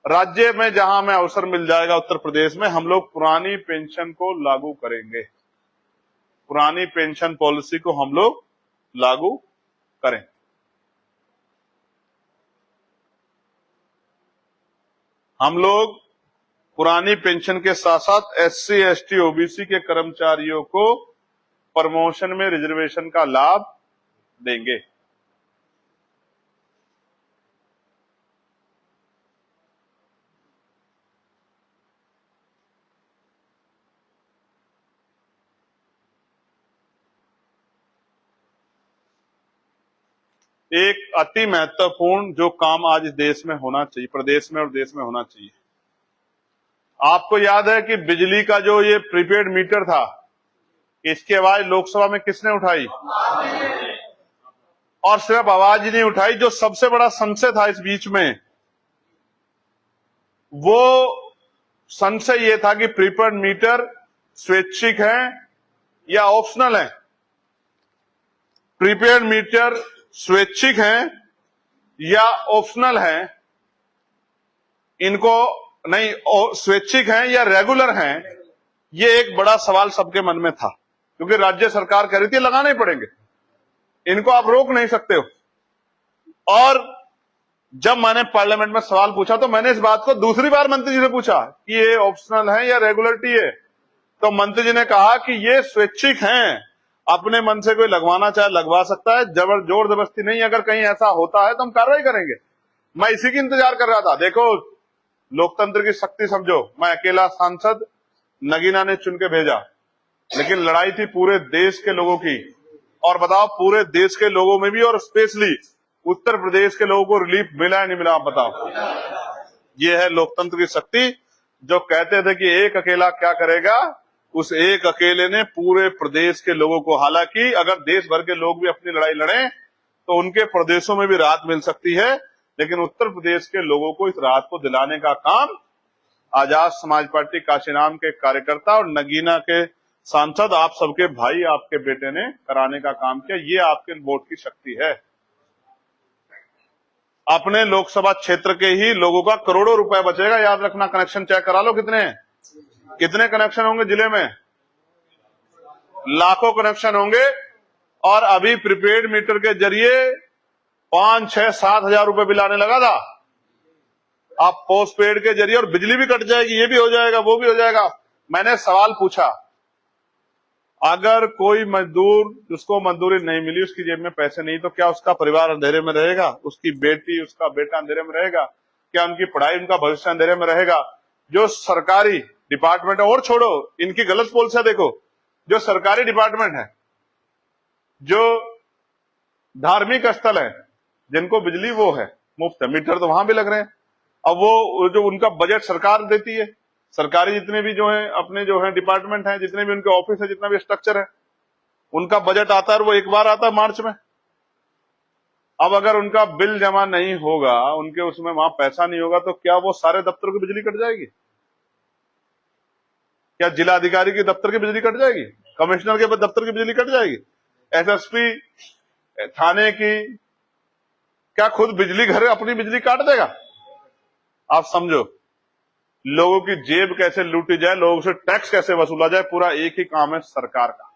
राज्य में जहां हमें अवसर मिल जाएगा, उत्तर प्रदेश में हम लोग पुरानी पेंशन को लागू करेंगे, पुरानी पेंशन पॉलिसी को हम लोग लागू करें। हम लोग पुरानी पेंशन के साथ साथ SC, ST, OBC के कर्मचारियों को प्रमोशन में रिजर्वेशन का लाभ देंगे। एक अति महत्वपूर्ण जो काम आज इस देश में होना चाहिए, प्रदेश में और देश में होना चाहिए। आपको याद है कि बिजली का जो ये प्रीपेड मीटर था, इसकी आवाज लोकसभा में किसने उठाई? और सिर्फ आवाज ही नहीं उठाई, जो सबसे बड़ा संशय था इस बीच में, वो संशय ये था कि प्रीपेड मीटर स्वैच्छिक है या ऑप्शनल है। प्रीपेड मीटर स्वैच्छिक हैं या ऑप्शनल हैं, इनको नहीं, स्वैच्छिक हैं या रेगुलर हैं, ये एक बड़ा सवाल सबके मन में था, क्योंकि राज्य सरकार कह रही थी लगाने ही पड़ेंगे, इनको आप रोक नहीं सकते हो। और जब मैंने पार्लियामेंट में सवाल पूछा तो मैंने इस बात को दूसरी बार मंत्री जी से पूछा कि ये ऑप्शनल है या रेगुलरिटी है, तो मंत्री जी ने कहा कि ये स्वैच्छिक हैं, अपने मन से कोई लगवाना चाहे लगवा सकता है, जोर जबरदस्ती नहीं। अगर कहीं ऐसा होता है तो हम कार्रवाई करेंगे। मैं इसी की इंतजार कर रहा था। देखो, लोकतंत्र की शक्ति समझो, मैं अकेला सांसद, नगीना ने चुन के भेजा, लेकिन लड़ाई थी पूरे देश के लोगों की। और बताओ, पूरे देश के लोगों में भी और स्पेशली उत्तर प्रदेश के लोगों को रिलीफ मिला है नहीं मिला? आप बताओ। ये है लोकतंत्र की शक्ति। जो कहते थे कि एक अकेला क्या करेगा, उस एक अकेले ने पूरे प्रदेश के लोगों को, हालांकि अगर देश भर के लोग भी अपनी लड़ाई लड़ें तो उनके प्रदेशों में भी राहत मिल सकती है, लेकिन उत्तर प्रदेश के लोगों को इस राहत को दिलाने का काम आजाद समाज पार्टी काशीराम के कार्यकर्ता और नगीना के सांसद, आप सबके भाई, आपके बेटे ने कराने का काम किया। ये आपके वोट की शक्ति है। अपने लोकसभा क्षेत्र के ही लोगों का करोड़ों रुपए बचेगा, याद रखना। कनेक्शन चेक करा लो, कितने कनेक्शन होंगे जिले में? लाखों कनेक्शन होंगे। और अभी प्रीपेड मीटर के जरिए 5, 6, 7 हजार रुपए बिल आने लगा था। आप पोस्ट पेड के जरिए, और बिजली भी कट जाएगी, ये भी हो जाएगा, वो भी हो जाएगा। मैंने सवाल पूछा, अगर कोई मजदूर, जिसको मजदूरी नहीं मिली, उसकी जेब में पैसे नहीं, तो क्या उसका परिवार अंधेरे में रहेगा? उसकी बेटी, उसका बेटा अंधेरे में रहेगा? क्या उनकी पढ़ाई, उनका भविष्य अंधेरे में रहेगा? जो सरकारी डिपार्टमेंट है, और छोड़ो इनकी गलत पॉलिसियां, देखो, जो सरकारी डिपार्टमेंट है, जो धार्मिक स्थल है, जिनको बिजली वो है मुफ्त है, मीटर तो वहां भी लग रहे हैं। अब वो जो उनका बजट सरकार देती है, सरकारी जितने भी जो है अपने जो है डिपार्टमेंट है, जितने भी उनके ऑफिस है, जितना भी स्ट्रक्चर है, उनका बजट आता है, वो एक बार आता है मार्च में। अब अगर उनका बिल जमा नहीं होगा, उनके उसमें वहां पैसा नहीं होगा, तो क्या वो सारे दफ्तरों की बिजली कट जाएगी? क्या जिलाधिकारी के दफ्तर की बिजली कट जाएगी? कमिश्नर के दफ्तर की बिजली कट जाएगी? SSP थाने की, क्या खुद बिजली घर अपनी बिजली काट देगा? आप समझो, लोगों की जेब कैसे लूटी जाए, लोगों से टैक्स कैसे वसूला जाए, पूरा एक ही काम है सरकार का।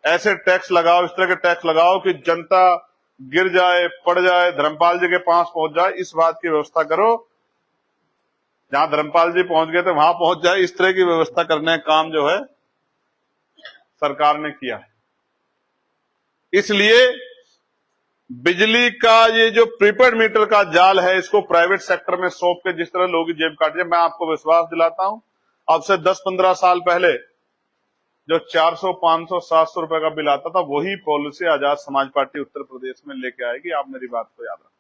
ऐसे टैक्स लगाओ, इस तरह के टैक्स लगाओ कि जनता गिर जाए, पड़ जाए, धर्मपाल जी के पास पहुंच जाए, इस बात की व्यवस्था करो। जहां धर्मपाल जी पहुंच गए थे वहां पहुंच जाए, इस तरह की व्यवस्था करने का काम जो है सरकार ने किया है। इसलिए बिजली का ये जो प्रीपेड मीटर का जाल है, इसको प्राइवेट सेक्टर में सौंप के जिस तरह लोग जेब काटे, मैं आपको विश्वास दिलाता हूं, अब से 10-15 साल पहले जो 400, 500, 700 रुपए का बिल आता था, वही पॉलिसी आजाद समाज पार्टी उत्तर प्रदेश में लेके आएगी। आप मेरी बात को याद रखो।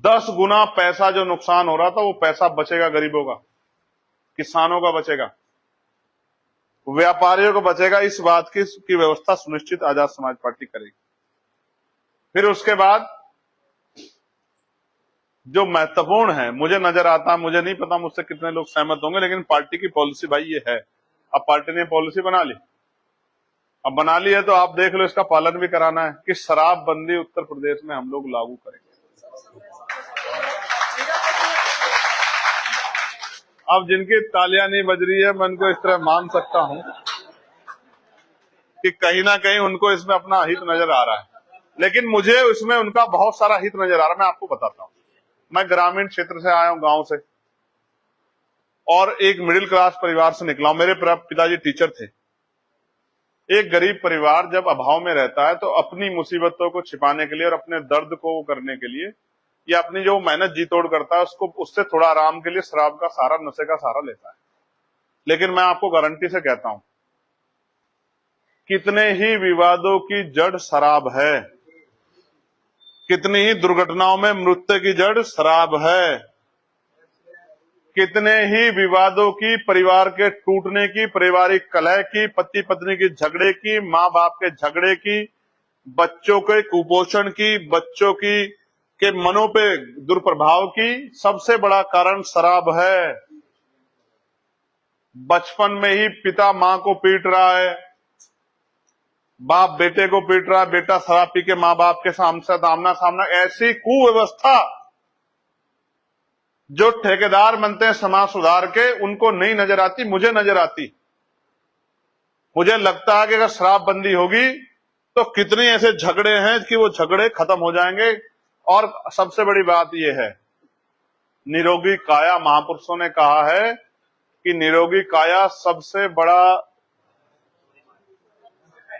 10 गुना पैसा जो नुकसान हो रहा था, वो पैसा बचेगा गरीबों का, किसानों का बचेगा, व्यापारियों को बचेगा। इस बात की व्यवस्था सुनिश्चित आजाद समाज पार्टी करेगी। फिर उसके बाद जो महत्वपूर्ण है, मुझे नजर आता, मुझे नहीं पता मुझसे कितने लोग सहमत होंगे, लेकिन पार्टी की पॉलिसी भाई ये है। अब पार्टी ने पॉलिसी बना ली, अब बना ली है तो आप देख लो, इसका पालन भी कराना है कि शराबबंदी उत्तर प्रदेश में हम लोग लागू करेंगे। अब जिनकी तालियां नहीं बज रही है, मैं उनको इस तरह मान सकता हूं कि कहीं ना कहीं उनको इसमें अपना हित नजर आ रहा है, लेकिन मुझे इसमें उनका बहुत सारा हित नजर आ रहा है। मैं आपको बताता हूं, मैं ग्रामीण क्षेत्र से आया हूं, गांव से, और एक मिडिल क्लास परिवार से निकला हूं। मेरे पिताजी टीचर थे। एक गरीब परिवार जब अभाव में रहता है तो अपनी मुसीबतों को छिपाने के लिए और अपने दर्द को करने के लिए, या अपनी जो मेहनत जी तोड़ करता है उसको, उससे थोड़ा आराम के लिए शराब का सहारा, नशे का सहारा लेता है। लेकिन मैं आपको गारंटी से कहता हूं, कितने ही विवादों की जड़ शराब है, कितनी ही दुर्घटनाओं में मृत्यु की जड़ शराब है, कितने ही विवादों की, परिवार के टूटने की, पारिवारिक कलह की, पति पत्नी की झगड़े की, माँ बाप के झगड़े की, बच्चों के कुपोषण की, बच्चों की के मनों पे दुष्प्रभाव की, सबसे बड़ा कारण शराब है। बचपन में ही पिता माँ को पीट रहा है, बाप बेटे को पीट रहा है, बेटा शराब पी के माँ बाप के सामने आमना सामना, ऐसी कुव्यवस्था जो ठेकेदार बनते हैं समाज सुधार के, उनको नहीं नजर आती, मुझे नजर आती। मुझे लगता है कि अगर शराबबंदी होगी तो कितने ऐसे झगड़े हैं कि वो झगड़े खत्म हो जाएंगे। और सबसे बड़ी बात यह है, निरोगी काया, महापुरुषों ने कहा है कि निरोगी काया सबसे बड़ा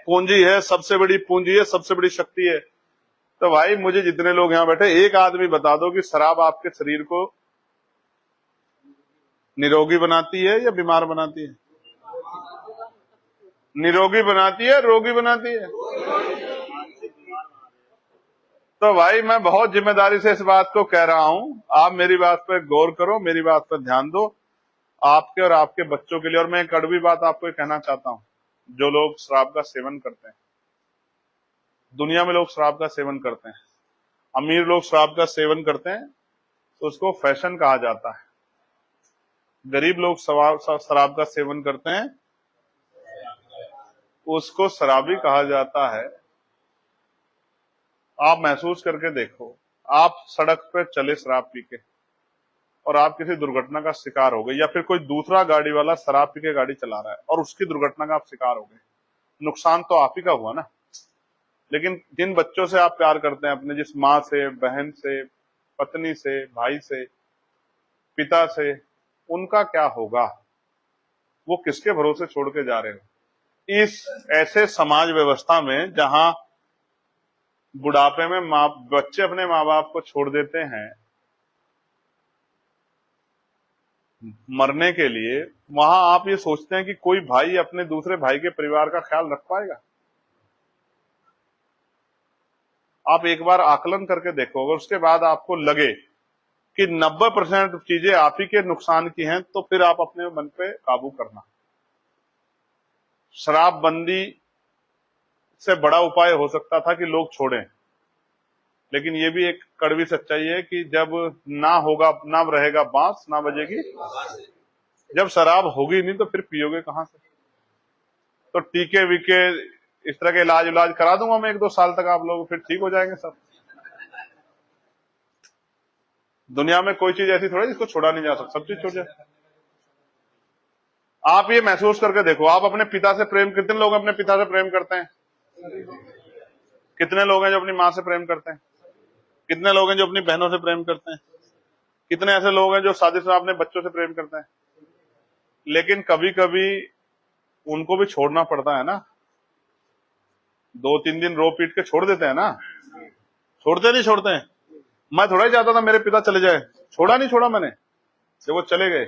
पूंजी है, सबसे बड़ी पूंजी है, सबसे बड़ी शक्ति है। तो भाई, मुझे जितने लोग यहां बैठे, एक आदमी बता दो कि शराब आपके शरीर को निरोगी बनाती है या बीमार बनाती है? निरोगी बनाती है, रोगी बनाती है? तो भाई, मैं बहुत जिम्मेदारी से इस बात को कह रहा हूं, आप मेरी बात पर गौर करो, मेरी बात पर ध्यान दो, आपके और आपके बच्चों के लिए। और मैं एक कड़वी बात आपको कहना चाहता हूं, जो लोग शराब का सेवन करते हैं, दुनिया में लोग शराब का सेवन करते हैं, अमीर लोग शराब का सेवन करते हैं तो उसको फैशन कहा जाता है। गरीब लोग शराब का सेवन करते हैं, उसको शराबी कहा जाता है। आप महसूस करके देखो, आप सड़क पर चले शराब पी के और आप किसी दुर्घटना का शिकार हो गए, या फिर कोई दूसरा गाड़ी वाला शराब पी के गाड़ी चला रहा है और उसकी दुर्घटना का आप शिकार हो गए, नुकसान तो आप ही का हुआ ना। लेकिन जिन बच्चों से आप प्यार करते हैं, अपने जिस माँ से, बहन से, पत्नी से, भाई से, पिता से, उनका क्या होगा? वो किसके भरोसे छोड़ के जा रहे हो? इस ऐसे समाज व्यवस्था में जहां बुढ़ापे में बच्चे अपने माँ बाप को छोड़ देते हैं मरने के लिए, वहां आप ये सोचते हैं कि कोई भाई अपने दूसरे भाई के परिवार का ख्याल रख पाएगा? आप एक बार आकलन करके देखो, अगर उसके बाद आपको लगे कि 90% चीजें आप ही के नुकसान की हैं, तो फिर आप अपने मन पे काबू करना। शराबबंदी से बड़ा उपाय हो सकता था कि लोग छोड़ें, लेकिन ये भी एक कड़वी सच्चाई है कि जब ना होगा, ना रहेगा बांस, ना बजेगी, जब शराब होगी नहीं तो फिर पियोगे कहां से? तो टीके वीके, इस तरह के इलाज करा दूंगा मैं 1-2 साल तक, आप लोग फिर ठीक हो जाएंगे सब। दुनिया में कोई चीज ऐसी थोड़ी जिसको छोड़ा नहीं जा सकता, सब चीज छोड़ जाए। आप ये महसूस करके देखो, आप अपने पिता से प्रेम, कितने लोग अपने पिता से प्रेम करते हैं? कितने लोग हैं जो अपनी माँ से प्रेम करते हैं? कितने लोग हैं जो अपनी बहनों से प्रेम करते हैं? कितने ऐसे लोग हैं जो शादीशुदा अपने बच्चों से प्रेम करते हैं? लेकिन कभी कभी उनको भी छोड़ना पड़ता है ना। 2-3 दिन रो पीट के छोड़ देते हैं ना, छोड़ते नहीं छोड़ते हैं? मैं थोड़ा ही चाहता था मेरे पिता चले जाए, छोड़ा मैंने, जब वो चले गए।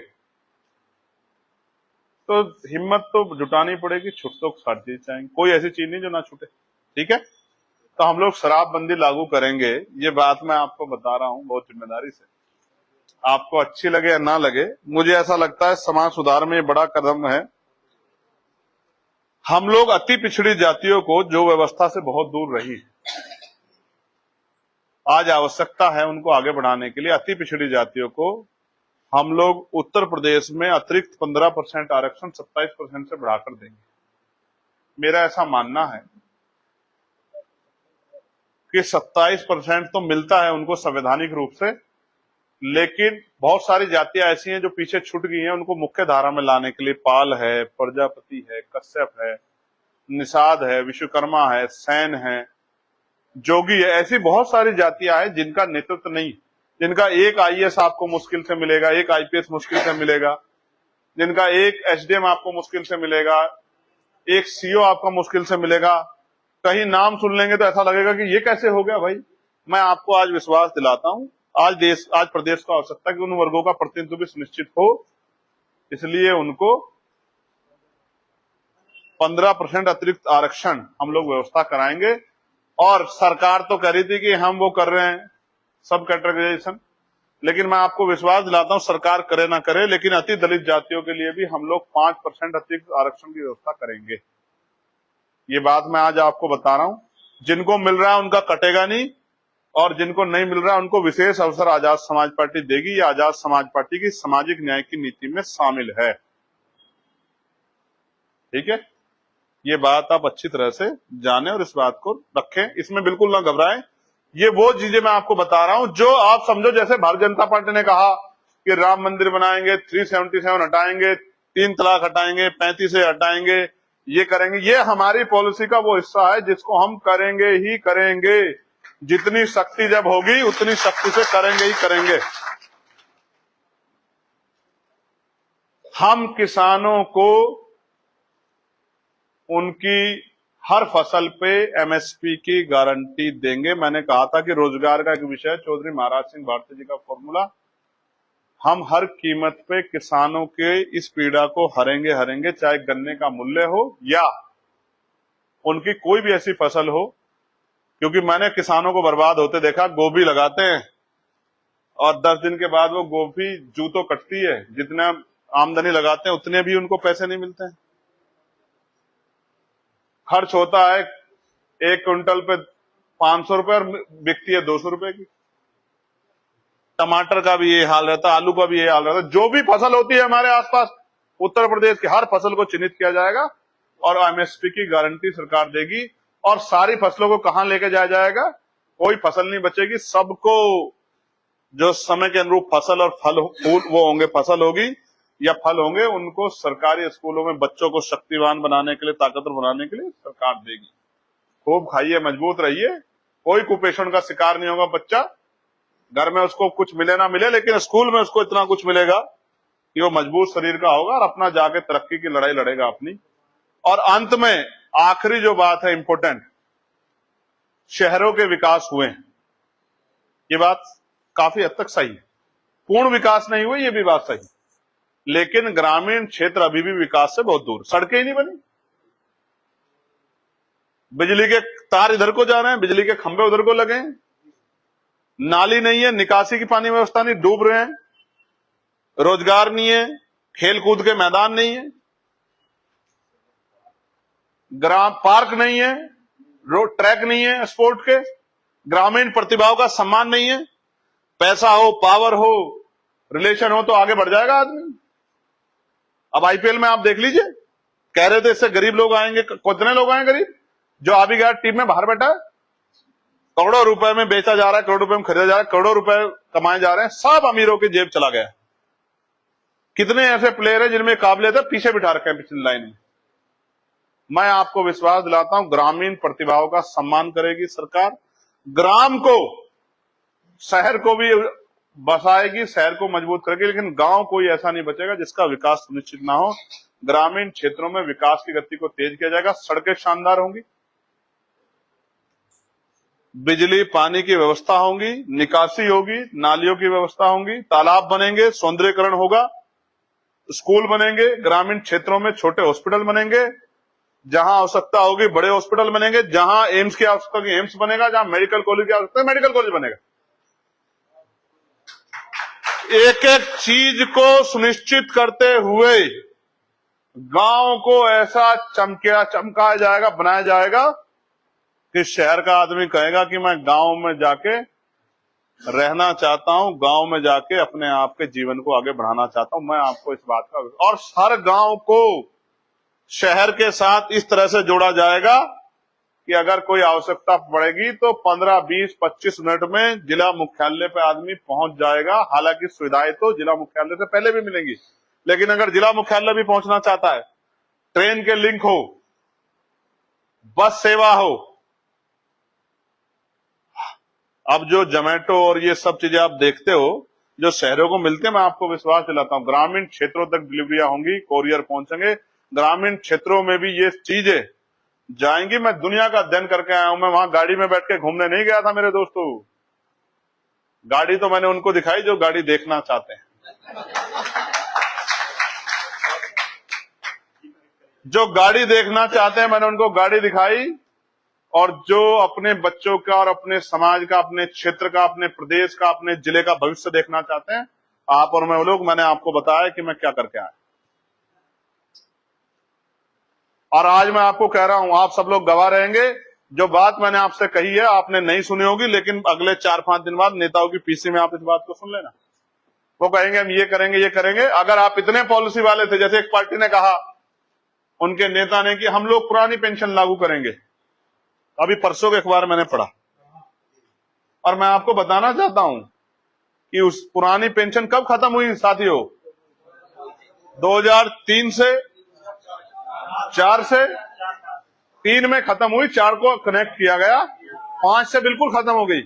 तो हिम्मत तो जुटानी पड़ेगी, छुट तो हर चीज चाहेंगे, कोई ऐसी चीज नहीं जो ना छूटे। ठीक है, तो हम लोग शराबबंदी लागू करेंगे, ये बात मैं आपको बता रहा हूं बहुत जिम्मेदारी से। आपको अच्छी लगे या ना लगे, मुझे ऐसा लगता है समाज सुधार में ये बड़ा कदम है। हम लोग अति पिछड़ी जातियों को, जो व्यवस्था से बहुत दूर रही, आज आवश्यकता है उनको आगे बढ़ाने के लिए। अति पिछड़ी जातियों को हम लोग उत्तर प्रदेश में अतिरिक्त 15% आरक्षण 27% से बढ़ाकर देंगे। मेरा ऐसा मानना है कि 27% तो मिलता है उनको संवैधानिक रूप से, लेकिन बहुत सारी जातियां ऐसी हैं जो पीछे छूट गई हैं, उनको मुख्य धारा में लाने के लिए पाल है, प्रजापति है, कश्यप है, निषाद है, विश्वकर्मा है, सैन है, जोगी है, ऐसी बहुत सारी जातियां हैं जिनका नेतृत्व नहीं, जिनका एक आईएएस आपको मुश्किल से मिलेगा, एक आईपीएस मुश्किल से मिलेगा, जिनका एक एसडीएम आपको मुश्किल से मिलेगा, एक सीओ आपका मुश्किल से मिलेगा। कहीं नाम सुन लेंगे तो ऐसा लगेगा कि ये कैसे हो गया भाई। मैं आपको आज विश्वास दिलाता हूं, आज प्रदेश को आवश्यकता कि उन वर्गों का प्रतिनिधित्व भी सुनिश्चित हो, इसलिए उनको 15% अतिरिक्त आरक्षण हम लोग व्यवस्था कराएंगे। और सरकार तो कह रही थी कि हम वो कर रहे हैं सब कैटेगराइजेशन, लेकिन मैं आपको विश्वास दिलाता हूं सरकार करे ना करे, लेकिन अति दलित जातियों के लिए भी हम लोग 5% अतिरिक्त आरक्षण की व्यवस्था करेंगे। ये बात मैं आज आपको बता रहा हूं, जिनको मिल रहा है उनका कटेगा नहीं, और जिनको नहीं मिल रहा है उनको विशेष अवसर आजाद समाज पार्टी देगी। ये आजाद समाज पार्टी की सामाजिक न्याय की नीति में शामिल है। ठीक है, ये बात आप अच्छी तरह से जाने और इस बात को रखें, इसमें बिल्कुल ना घबराएं। ये वो चीजें मैं आपको बता रहा हूं जो आप समझो, जैसे भारतीय जनता पार्टी ने कहा कि राम मंदिर बनाएंगे, 377 हटाएंगे, 3 तलाक हटाएंगे, 35 हटाएंगे, ये करेंगे, ये हमारी पॉलिसी का वो हिस्सा है जिसको हम करेंगे ही करेंगे। जितनी शक्ति जब होगी उतनी शक्ति से करेंगे ही करेंगे। हम किसानों को उनकी हर फसल पे एमएसपी की गारंटी देंगे। मैंने कहा था कि रोजगार का एक विषय चौधरी महाराज सिंह भारती जी का फॉर्मूला, हम हर कीमत पे किसानों के इस पीड़ा को हरेंगे, चाहे गन्ने का मूल्य हो या उनकी कोई भी ऐसी फसल हो। क्योंकि मैंने किसानों को बर्बाद होते देखा, गोभी लगाते हैं और 10 दिन के बाद वो गोभी जू तो कटती है, जितना आमदनी लगाते हैं उतने भी उनको पैसे नहीं मिलते हैं। खर्च होता है 1 क्विंटल पे 500 रुपए और बिकती है 200 रुपए की। टमाटर का भी ये हाल रहता है, आलू का भी ये हाल रहता है। जो भी फसल होती है हमारे आसपास उत्तर प्रदेश की, हर फसल को चिन्हित किया जाएगा और एमएसपी की गारंटी सरकार देगी। और सारी फसलों को कहां लेके जाया जाएगा, कोई फसल नहीं बचेगी, सबको जो समय के अनुरूप फसल और फल वो होंगे, फसल होगी या फल होंगे, उनको सरकारी स्कूलों में बच्चों को शक्तिवान बनाने के लिए, ताकतवर बनाने के लिए सरकार देगी। खूब खाइए, मजबूत रहिए, कोई कुपोषण का शिकार नहीं होगा बच्चा। घर में उसको कुछ मिले ना मिले, लेकिन स्कूल में उसको इतना कुछ मिलेगा कि वो मजबूत शरीर का होगा और अपना जाके तरक्की की लड़ाई लड़ेगा अपनी। और अंत में आखिरी जो बात है इंपॉर्टेंट, शहरों के विकास हुए हैं, ये बात काफी हद तक सही है। पूर्ण विकास नहीं हुए, ये भी बात सही, लेकिन ग्रामीण क्षेत्र अभी भी विकास से बहुत दूर। सड़कें ही नहीं बनी, बिजली के तार इधर को जा रहे हैं, बिजली के खंभे उधर को लगे हैं, नाली नहीं है, निकासी की पानी व्यवस्था नहीं, डूब रहे हैं, रोजगार नहीं है, खेल कूद के मैदान नहीं है, ग्राम पार्क नहीं है, रोड ट्रैक नहीं है स्पोर्ट के, ग्रामीण प्रतिभाओं का सम्मान नहीं है। पैसा हो, पावर हो, रिलेशन हो तो आगे बढ़ जाएगा आदमी। अब आईपीएल में आप देख लीजिए, कह रहे थे इससे गरीब लोग आएंगे, कितने लोग आए गरीब? जो अभी गया टीम में बाहर बैठा है, करोड़ों रुपए में बेचा जा रहा है, करोड़ों रुपए में खरीदा जा रहा है, करोड़ों रुपए कमाए जा रहे हैं, सब अमीरों की जेब चला गया। कितने ऐसे प्लेयर हैं जिनमें काबिलियत है, पीछे बिठा रखे हैं पिछली लाइन में। मैं आपको विश्वास दिलाता हूं, ग्रामीण प्रतिभाओं का सम्मान करेगी सरकार, ग्राम को, शहर को भी बसाएगी, शहर को मजबूत करेगी, लेकिन गांव कोई ऐसा नहीं बचेगा जिसका विकास सुनिश्चित ना हो। ग्रामीण क्षेत्रों में विकास की गति को तेज किया जाएगा, सड़कें शानदार होंगी, बिजली पानी की व्यवस्था होगी, निकासी होगी, नालियों की व्यवस्था होगी, तालाब बनेंगे, सौंदर्यीकरण होगा, स्कूल बनेंगे, ग्रामीण क्षेत्रों में छोटे हॉस्पिटल बनेंगे, जहां आवश्यकता होगी बड़े हॉस्पिटल बनेंगे, जहां एम्स की आवश्यकता होगी एम्स बनेगा, जहां मेडिकल कॉलेज की आवश्यकता है मेडिकल कॉलेज बनेगा। एक एक चीज को सुनिश्चित करते हुए गांव को ऐसा चमकाया जाएगा, बनाया जाएगा कि शहर का आदमी कहेगा कि मैं गांव में जाके रहना चाहता हूं, गांव में जाके अपने आप के जीवन को आगे बढ़ाना चाहता हूं। मैं आपको इस बात का, और हर गांव को शहर के साथ इस तरह से जोड़ा जाएगा कि अगर कोई आवश्यकता पड़ेगी तो 15, 20, 25 मिनट में जिला मुख्यालय पे आदमी पहुंच जाएगा। हालांकि सुविधाएं तो जिला मुख्यालय से पहले भी मिलेंगी, लेकिन अगर जिला मुख्यालय भी पहुंचना चाहता है, ट्रेन के लिंक हो, बस सेवा हो, अब जो जोमेटो और ये सब चीजें आप देखते हो जो शहरों को मिलते हैं, मैं आपको विश्वास दिलाता हूं ग्रामीण क्षेत्रों तक डिलीवरियां होंगी, कोरियर पहुंचेंगे, ग्रामीण क्षेत्रों में भी ये चीजें जाएंगी। मैं दुनिया का अध्ययन करके आया हूं, मैं वहां गाड़ी में बैठ के घूमने नहीं गया था मेरे दोस्तों। गाड़ी तो मैंने उनको दिखाई जो गाड़ी देखना चाहते हैं, जो गाड़ी देखना चाहते हैं मैंने उनको गाड़ी दिखाई, और जो अपने बच्चों का और अपने समाज का, अपने क्षेत्र का, अपने प्रदेश का, अपने जिले का भविष्य देखना चाहते हैं, आप और मैं वो लोग, मैंने आपको बताया कि मैं क्या करके आया। और आज मैं आपको कह रहा हूं, आप सब लोग गवाह रहेंगे, जो बात मैंने आपसे कही है आपने नहीं सुनी होगी, लेकिन अगले 4-5 दिन बाद नेताओं की पीसी में आप इस बात को सुन लेना। वो कहेंगे हम ये करेंगे, ये करेंगे। अगर आप इतने पॉलिसी वाले थे, जैसे एक पार्टी ने कहा, उनके नेता ने, कि हम लोग पुरानी पेंशन लागू करेंगे। अभी परसों के अखबार मैंने पढ़ा, और मैं आपको बताना चाहता हूं कि उस पुरानी पेंशन कब खत्म हुई साथियों? 2003 से, 4 से, 3 में खत्म हुई, 4 को कनेक्ट किया गया, 5 से बिल्कुल खत्म हो गई।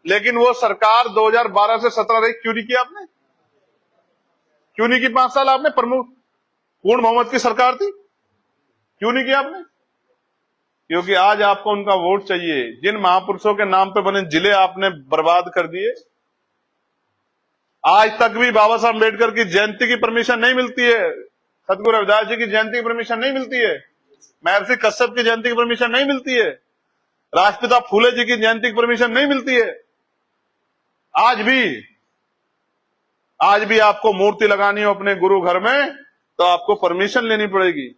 लेकिन वो सरकार 2012 से 17 रही, क्यों नहीं किया आपने? क्यों नहीं की 5 साल आपने? प्रमुख पूर्ण बहुमत की सरकार थी, क्यों नहीं किया आपने? क्योंकि आज आपको उनका वोट चाहिए। जिन महापुरुषों के नाम पे बने जिले आपने बर्बाद कर दिए। आज तक भी बाबा साहब अम्बेडकर की जयंती की परमिशन नहीं मिलती है, सतगुरु रविदास जी की जयंती की परमिशन नहीं मिलती है, महर्षि कश्यप की जयंती की परमिशन नहीं मिलती है, राष्ट्रपिता फूले जी की जयंती की परमिशन नहीं मिलती है। आज भी आपको मूर्ति लगानी हो अपने गुरु घर में तो आपको परमिशन लेनी पड़ेगी।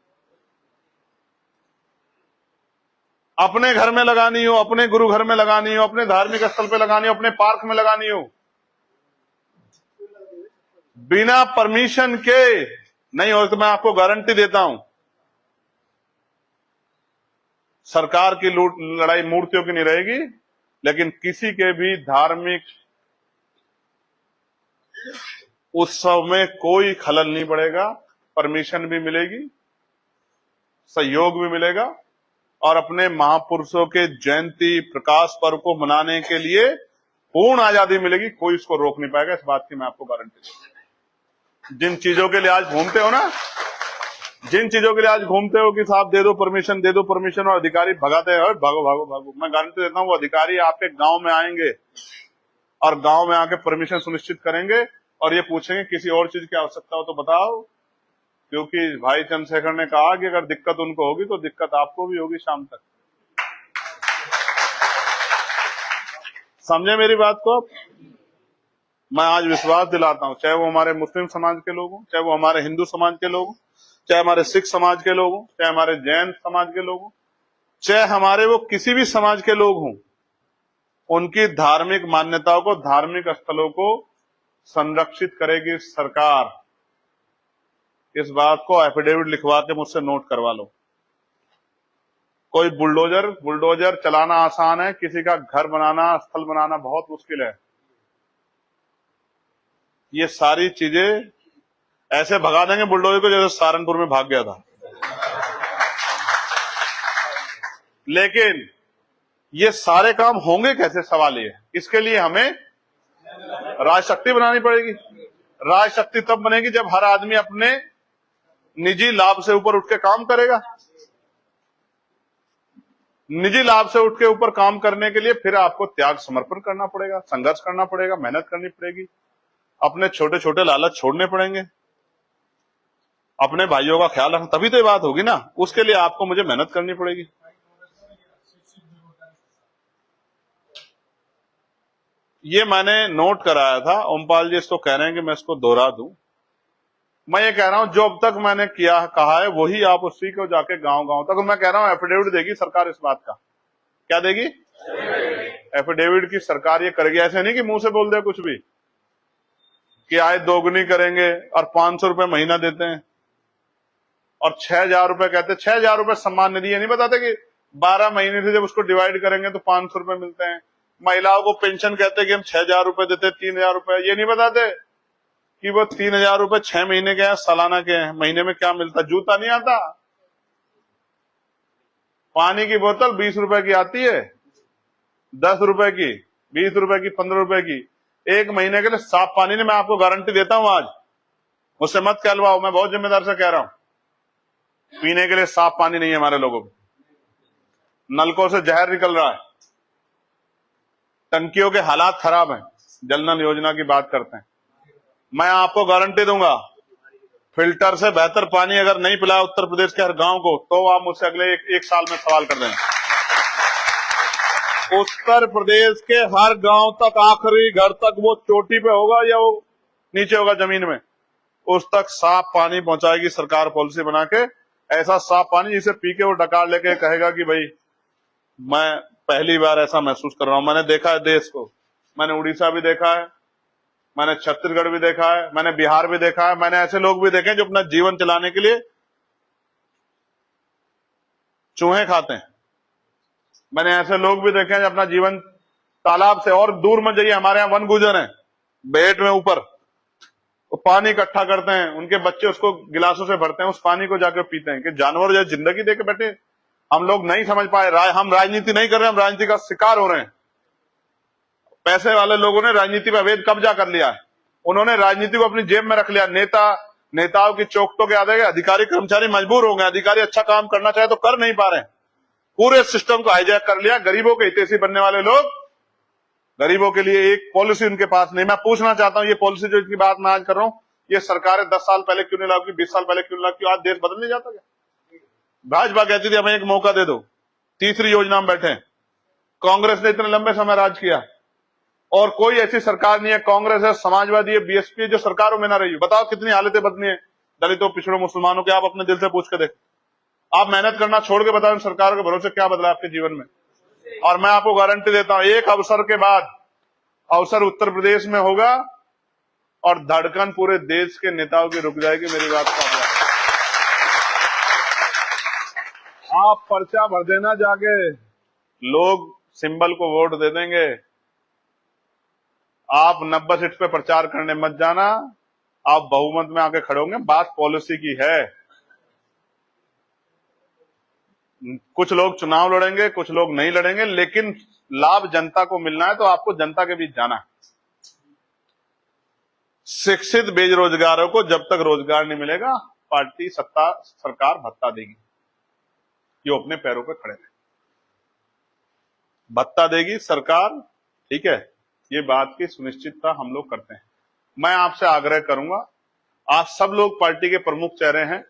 अपने घर में लगानी हो, अपने गुरु घर में लगानी हो, अपने धार्मिक स्थल पे लगानी हो, अपने पार्क में लगानी हो, बिना परमिशन के नहीं हो। तो मैं आपको गारंटी देता हूं, सरकार की लड़ाई मूर्तियों की नहीं रहेगी, लेकिन किसी के भी धार्मिक उत्सव में कोई खलल नहीं पड़ेगा। परमिशन भी मिलेगी, सहयोग भी मिलेगा, और अपने महापुरुषों के जयंती प्रकाश पर्व को मनाने के लिए पूर्ण आजादी मिलेगी। कोई इसको रोक नहीं पाएगा, इस बात की मैं आपको गारंटी दूं। जिन चीजों के लिए आज घूमते हो ना, जिन चीजों के लिए आज घूमते हो कि साहब दे दो परमिशन, दे दो परमिशन, और अधिकारी भगाते हैं, भागो भागो भागो, मैं गारंटी देता हूं वो अधिकारी आपके गांव में आएंगे और गांव में आके परमिशन सुनिश्चित करेंगे, और ये पूछेंगे किसी और चीज की आवश्यकता हो तो बताओ। क्योंकि भाई चंद्रशेखर ने कहा कि अगर दिक्कत उनको होगी तो दिक्कत आपको भी होगी शाम तक। समझे मेरी बात को? मैं आज विश्वास दिलाता हूं, चाहे वो हमारे मुस्लिम समाज के लोग हों, चाहे वो हमारे हिंदू समाज के लोग हों, चाहे हमारे सिख समाज के लोग हों, चाहे हमारे जैन समाज के लोग हों, चाहे हमारे वो किसी भी समाज के लोग हों, उनकी धार्मिक मान्यताओं को, धार्मिक स्थलों को संरक्षित करेगी सरकार। इस बात को एफिडेविट लिखवा के मुझसे नोट करवा लो। कोई बुलडोजर चलाना आसान है, किसी का घर बनाना, स्थल बनाना बहुत मुश्किल है। ये सारी चीजें ऐसे भगा देंगे बुलडोजर को जैसे सहारनपुर में भाग गया था। लेकिन ये सारे काम होंगे कैसे, सवाल ये। इसके लिए हमें राजशक्ति बनानी पड़ेगी। राजशक्ति तब बनेगी जब हर आदमी अपने निजी लाभ से ऊपर उठ के काम करेगा। निजी लाभ से उठ के ऊपर काम करने के लिए फिर आपको त्याग समर्पण करना पड़ेगा, संघर्ष करना पड़ेगा, मेहनत करनी पड़ेगी, अपने छोटे छोटे लालच छोड़ने पड़ेंगे, अपने भाइयों का ख्याल रखना, तभी तो ये बात होगी ना। उसके लिए आपको मुझे मेहनत करनी पड़ेगी। ये मैंने नोट कराया था, ओमपाल जी इसको कह रहे हैं कि मैं इसको दोहरा दूं। मैं ये कह रहा हूं जो अब तक मैंने कहा है वही आप उसी को जाके गांव गांव तक, मैं कह रहा हूं एफिडेविट देगी सरकार इस बात का। क्या देगी? एफिडेविट की सरकार ये करेगी। ऐसे नहीं कि मुंह से बोल दे कुछ भी कि आय दोगुनी करेंगे और 500 रुपए महीना देते हैं और 6,000 रुपए कहते, 6,000 रुपए सम्मान निधि। ये नहीं बताते कि 12 महीने से जब उसको डिवाइड करेंगे तो 500 रुपए मिलते हैं। महिलाओं को पेंशन कहते हैं कि हम 6,000 रुपए देते, 3,000 रुपए। ये नहीं बताते कि वो 3,000 रुपए 6 महीने के हैं, सालाना के हैं, महीने में क्या मिलता। जूता नहीं आता, पानी की बोतल 20 रुपए की आती है, 10 रुपए की, 20 रुपए की, 15 रुपए की, एक महीने के लिए साफ पानी नहीं। मैं आपको गारंटी देता हूं, आज मुझसे मत कहलवाओ, मैं बहुत जिम्मेदार से कह रहा हूं, पीने के लिए साफ पानी नहीं है हमारे लोगों को। नलकों से जहर निकल रहा है, टंकियों के हालात खराब हैं। जल नल योजना की बात करते हैं, मैं आपको गारंटी दूंगा, फिल्टर से बेहतर पानी अगर नहीं पिलाया उत्तर प्रदेश के हर गांव को, तो आप मुझसे अगले एक साल में सवाल कर दें। उत्तर प्रदेश के हर गांव तक, आखिरी घर तक, वो चोटी पे होगा या वो नीचे होगा जमीन में, उस तक साफ पानी पहुंचाएगी सरकार पॉलिसी बना के। ऐसा साफ पानी जिसे पी के वो डकार लेके कहेगा कि भाई मैं पहली बार ऐसा महसूस कर रहा हूं। मैंने देखा है देश को, मैंने उड़ीसा भी देखा है, मैंने छत्तीसगढ़ भी देखा है, मैंने बिहार भी देखा है, मैंने ऐसे लोग भी देखे हैं जो अपना जीवन चलाने के लिए चूहे खाते हैं। मैंने ऐसे लोग भी देखे हैं जो अपना जीवन तालाब से, और दूर मत जाइए, हमारे यहाँ वन गुजर है बेट में ऊपर, वो पानी इकट्ठा करते हैं, उनके बच्चे उसको गिलासों से भरते हैं, उस पानी को जाकर पीते हैं। कि जानवर जो जिंदगी देके बैठे, हम लोग नहीं समझ पाए। हम राजनीति नहीं कर रहे, हम राजनीति का शिकार हो रहे हैं। पैसे वाले लोगों ने राजनीति पर अवैध कब्जा कर लिया है, उन्होंने राजनीति को अपनी जेब में रख लिया। नेताओं की चौकटों के आगे अधिकारी कर्मचारी मजबूर हो गए, अधिकारी अच्छा काम करना चाहे तो कर नहीं पा रहे, पूरे सिस्टम को हाईजैक कर लिया। गरीबों के हितैषी बनने वाले लोग, गरीबों के लिए एक पॉलिसी उनके पास नहीं। मैं पूछना चाहता हूं, ये पॉलिसी जो इसकी बात मैं आज कर रहा हूं, ये सरकारें 10 साल पहले क्यों नहीं लागू की, 20 साल पहले क्यों नहीं लागू की? आज देश बदल नहीं जाता क्या? भाजपा कहती थी हमें एक मौका दे दो, तीसरी योजना में बैठे। कांग्रेस ने इतने लंबे समय राज किया और कोई ऐसी सरकार नहीं है, कांग्रेस है, समाजवादी है, बीएसपी, जो सरकारों में ना रही। बताओ कितनी हालतें बदली है दलितों, पिछड़ों, मुसलमानों के। आप अपने दिल से पूछ के देख, आप मेहनत करना छोड़ के बताओ सरकारों के भरोसे क्या बदला आपके जीवन में। और मैं आपको गारंटी देता हूं, एक अवसर के बाद अवसर उत्तर प्रदेश में होगा और धड़कन पूरे देश के नेताओं की रुक जाएगी। मेरी बात का आप पर्चा भर देना जाके, लोग सिंबल को वोट दे देंगे। आप 90 सीट पे प्रचार करने मत जाना, आप बहुमत में आके खड़े होंगे। बात पॉलिसी की है। कुछ लोग चुनाव लड़ेंगे, कुछ लोग नहीं लड़ेंगे, लेकिन लाभ जनता को मिलना है तो आपको जनता के बीच जाना है। शिक्षित बेरोजगारों को जब तक रोजगार नहीं मिलेगा, पार्टी सरकार भत्ता देगी, जो अपने पैरों पे खड़े रहे। भत्ता देगी सरकार, ठीक है, ये बात की सुनिश्चितता हम लोग करते हैं। मैं आपसे आग्रह करूंगा, आप सब लोग पार्टी के प्रमुख चेहरे हैं,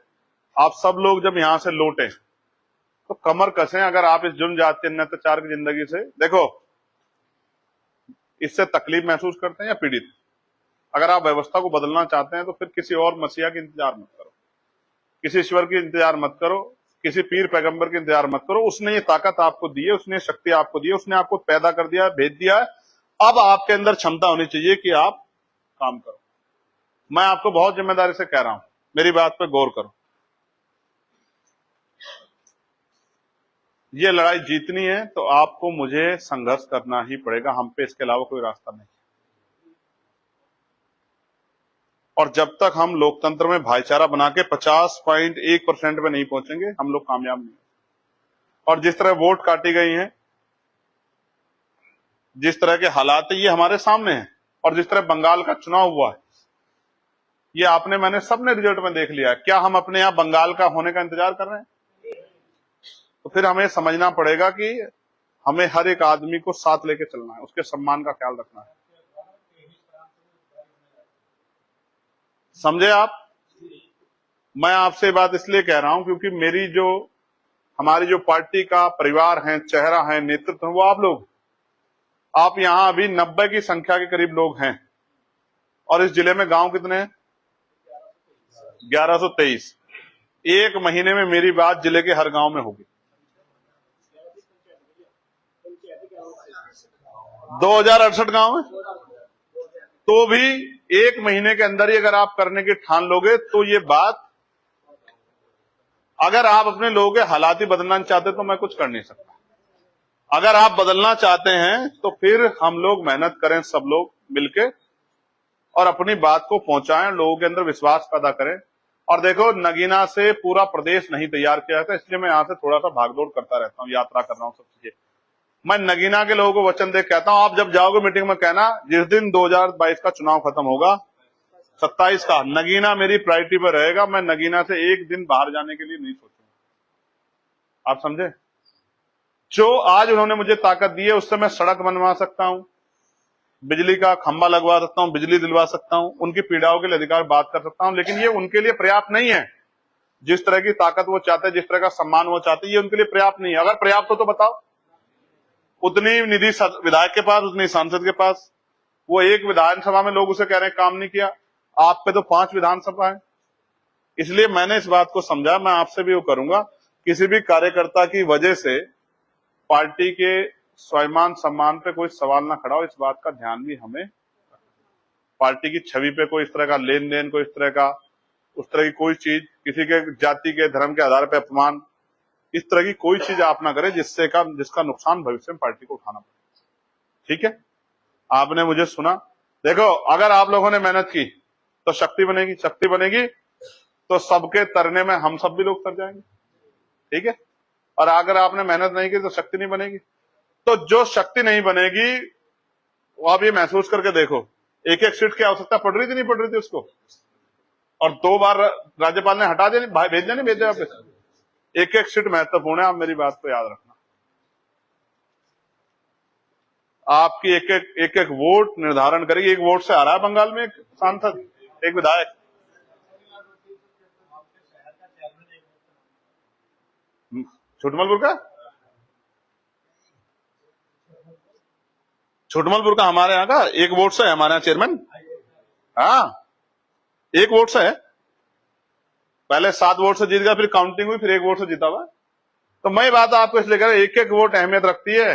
आप सब लोग जब यहां से लौटे तो कमर कसें। अगर आप इस जुर्म जाति अत्याचार की जिंदगी से, देखो, इससे तकलीफ महसूस करते हैं या पीड़ित, अगर आप व्यवस्था को बदलना चाहते हैं तो फिर किसी और मसीहा की इंतजार मत करो, किसी ईश्वर की इंतजार मत करो, किसी पीर पैगंबर की इंतजार मत करो। उसने ये ताकत आपको दी है, उसने शक्ति आपको दी है, उसने आपको पैदा कर दिया, भेज दिया है। अब आपके अंदर क्षमता होनी चाहिए कि आप काम करो। मैं आपको बहुत जिम्मेदारी से कह रहा हूं, मेरी बात पे गौर करो। ये लड़ाई जीतनी है तो आपको मुझे संघर्ष करना ही पड़ेगा, हम पे इसके अलावा कोई रास्ता नहीं। और जब तक हम लोकतंत्र में भाईचारा बना के 50.1% पे नहीं पहुंचेंगे, हम लोग कामयाब नहीं। और जिस तरह वोट काटी गई हैं, जिस तरह के हालात है, ये हमारे सामने हैं। और जिस तरह बंगाल का चुनाव हुआ है, ये आपने मैंने सबने रिजल्ट में देख लिया। क्या हम अपने यहां बंगाल का होने का इंतजार कर रहे हैं? तो फिर हमें समझना पड़ेगा कि हमें हर एक आदमी को साथ लेके चलना है, उसके सम्मान का ख्याल रखना है। समझे आप? मैं आपसे बात इसलिए कह रहा हूं क्योंकि हमारी जो पार्टी का परिवार है, चेहरा है, नेतृत्व है, वो आप लोग। आप यहां अभी 90 की संख्या के करीब लोग हैं और इस जिले में गांव कितने हैं? 1123। एक महीने में मेरी बात जिले के हर गांव में होगी। 2068 गांव है, तो भी एक महीने के अंदर ही अगर आप करने की ठान लोगे तो ये बात अगर आप अपने लोगों के हालात ही बदलना चाहते तो मैं कुछ कर नहीं सकता। अगर आप बदलना चाहते हैं तो फिर हम लोग मेहनत करें, सब लोग मिलके, और अपनी बात को पहुंचाएं, लोगों के अंदर विश्वास पैदा करें। और देखो, नगीना से पूरा प्रदेश नहीं तैयार किया था, इसलिए मैं यहां से थोड़ा सा भागदौड़ करता रहता हूं, यात्रा कर रहा हूं, सब चीजें। मैं नगीना के लोगों को वचन दे कहता हूं, आप जब जाओगे मीटिंग में कहना, जिस दिन 2022 का चुनाव खत्म होगा, 27 का, नगीना मेरी प्रायोरिटी पर रहेगा। मैं नगीना से एक दिन बाहर जाने के लिए नहीं सोचूंगा। आप समझे? जो आज उन्होंने मुझे ताकत दी है, उससे मैं सड़क बनवा सकता हूं, बिजली का खंभा लगवा सकता हूं, बिजली दिलवा सकता हूं, उनकी पीड़ाओं के लिए अधिकार बात कर सकता हूं, लेकिन ये उनके लिए पर्याप्त नहीं है। जिस तरह की ताकत वो चाहते हैं, जिस तरह का सम्मान वो चाहते हैं, ये उनके लिए पर्याप्त नहीं है। अगर पर्याप्त हो तो बताओ। उतनी निधि विधायक के पास, उतनी सांसद के पास, वो एक विधानसभा में लोग उसे कह रहे हैं काम नहीं किया, आप पे तो 5 विधानसभा है। इसलिए मैंने इस बात को समझा, मैं आपसे भी वो करूंगा, किसी भी कार्यकर्ता की वजह से पार्टी के स्वाभिमान सम्मान पे कोई सवाल ना खड़ा हो, इस बात का ध्यान भी हमें। पार्टी की छवि पे कोई इस तरह का लेन देन, कोई इस तरह का, उस तरह की कोई चीज, किसी के जाति के धर्म के आधार पर अपमान, इस तरह की कोई चीज आप ना करें जिसका नुकसान भविष्य में पार्टी को उठाना पड़े। ठीक है? आपने मुझे सुना। देखो, अगर आप लोगों ने मेहनत की तो शक्ति बनेगी, शक्ति बनेगी तो सबके तरने में हम सब भी लोग तर जाएंगे। ठीक है? और अगर आपने मेहनत नहीं की तो शक्ति नहीं बनेगी। तो जो शक्ति नहीं बनेगी, वो आप ये महसूस करके देखो, एक एक सीट की आवश्यकता पड़ रही थी, नहीं पड़ रही थी उसको, और 2 बार राज्यपाल ने हटा दिया, भेजा नहीं भेजा वापस। एक एक सीट महत्वपूर्ण है, आप मेरी बात को याद रखना। आपकी एक एक वोट निर्धारण करेगी। एक वोट से आ रहा है बंगाल में एक सांसद, एक विधायक। छुटमलपुर का हमारे यहाँ का एक वोट से है, हमारे यहाँ चेयरमैन। हाँ, एक वोट से है। पहले 7 वोट से जीत गया, फिर काउंटिंग हुई, फिर 1 वोट से जीता हुआ। तो मैं बात आपको इसलिए कह रहा हूं, एक एक वोट अहमियत रखती है।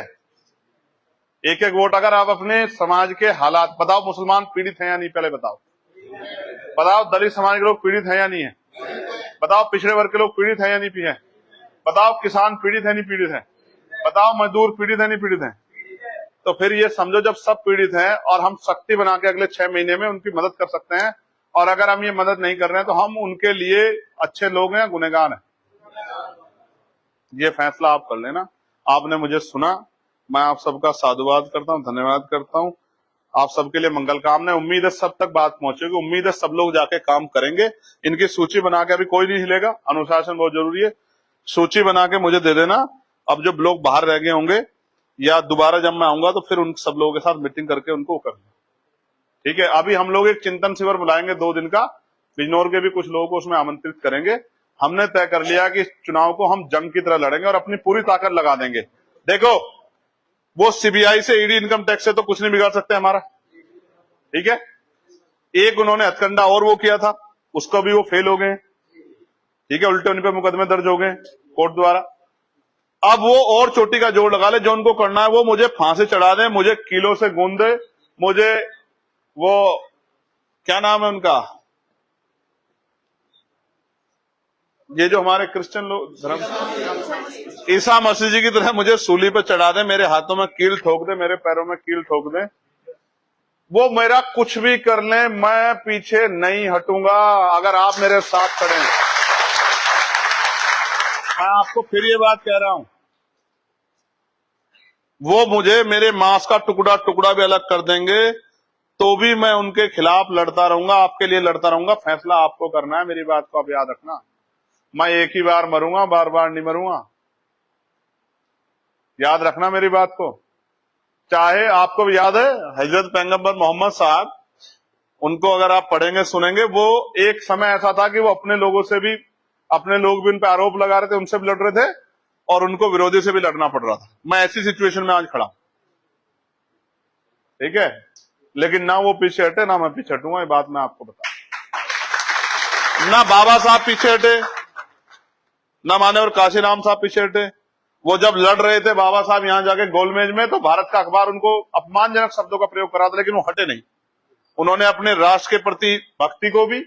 एक एक वोट, अगर आप अपने समाज के हालात बताओ, मुसलमान पीड़ित हैं या नहीं, पहले बताओ। बताओ, दलित समाज के लोग पीड़ित हैं या नहीं है? बताओ, पिछड़े वर्ग के लोग पीड़ित हैं या नहीं है? बताओ, किसान पीड़ित है नहीं पीड़ित है? बताओ, मजदूर पीड़ित है नहीं पीड़ित है? तो फिर ये समझो, जब सब पीड़ित हैं और हम शक्ति बना के अगले 6 महीने में उनकी मदद कर सकते हैं, और अगर हम ये मदद नहीं कर रहे हैं तो हम उनके लिए अच्छे लोग हैं, गुनहगार हैं। ये फैसला आप कर लेना। आपने मुझे सुना, मैं आप सबका साधुवाद करता हूं, धन्यवाद करता हूं। आप सबके लिए मंगल कामना है। उम्मीद है सब तक बात पहुंचेगी, उम्मीद है सब लोग जाके काम करेंगे। इनकी सूची बना के, अभी कोई नहीं हिलेगा, अनुशासन बहुत जरूरी है। सूची बना के मुझे दे देना। अब जब लोग बाहर रह गए होंगे या दोबारा जब मैं आऊंगा तो फिर उन सब लोगों के साथ मीटिंग करके उनको करना। ठीक है? अभी हम लोग एक चिंतन शिविर बुलाएंगे 2 दिन का, बिजनौर के भी कुछ लोगों को उसमें आमंत्रित करेंगे। हमने तय कर लिया कि इस चुनाव को हम जंग की तरह लड़ेंगे और अपनी पूरी ताकत लगा देंगे। देखो, वो सीबीआई से, ईडी, इनकम टैक्स से तो कुछ नहीं बिगाड़ सकते हमारा। ठीक है? एक उन्होंने हथकंडा और वो किया था, उसको भी वो फेल हो गए। ठीक है? उल्टे उन पे मुकदमे दर्ज हो गए कोर्ट द्वारा। अब वो और चोटी का जोर लगा ले, जो उनको करना है वो मुझे फांसी चढ़ा दे, मुझे किलो से गूंद दे, मुझे वो क्या नाम है उनका, ये जो हमारे क्रिश्चियन लोग धर्म, ईसा मसीह जी की तरह मुझे सूली पे चढ़ा दे, मेरे हाथों में कील ठोक दे, मेरे पैरों में कील ठोक दे, वो मेरा कुछ भी कर ले, मैं पीछे नहीं हटूंगा अगर आप मेरे साथ खड़े हैं। मैं आपको फिर ये बात कह रहा हूं, वो मुझे मेरे मांस का टुकड़ा टुकड़ा भी अलग कर देंगे तो भी मैं उनके खिलाफ लड़ता रहूंगा, आपके लिए लड़ता रहूंगा। फैसला आपको करना है, मेरी बात को आप याद रखना। मैं एक ही बार मरूंगा, बार बार नहीं मरूंगा। याद रखना मेरी बात को। चाहे आपको भी याद है हजरत पैगंबर मोहम्मद साहब, उनको अगर आप पढ़ेंगे सुनेंगे, वो एक समय ऐसा था कि वो अपने लोगों से भी, अपने लोग भी उन पर आरोप लगा रहे थे, उनसे भी लड़ रहे थे और उनको विरोधी से भी लड़ना पड़ रहा था। मैं ऐसी सिचुएशन में आज खड़ा। ठीक है? लेकिन ना वो पीछे हटे, ना मैं पीछे हटूंगा। ये बात मैं आपको बता, ना बाबा साहब पीछे हटे, ना मान्यवर काशीराम साहब पीछे हटे। वो जब लड़ रहे थे बाबा साहब यहां जाके गोलमेज में, तो भारत का अखबार उनको अपमानजनक शब्दों का प्रयोग करा था, लेकिन वो हटे नहीं। उन्होंने अपने राष्ट्र के प्रति भक्ति को भी,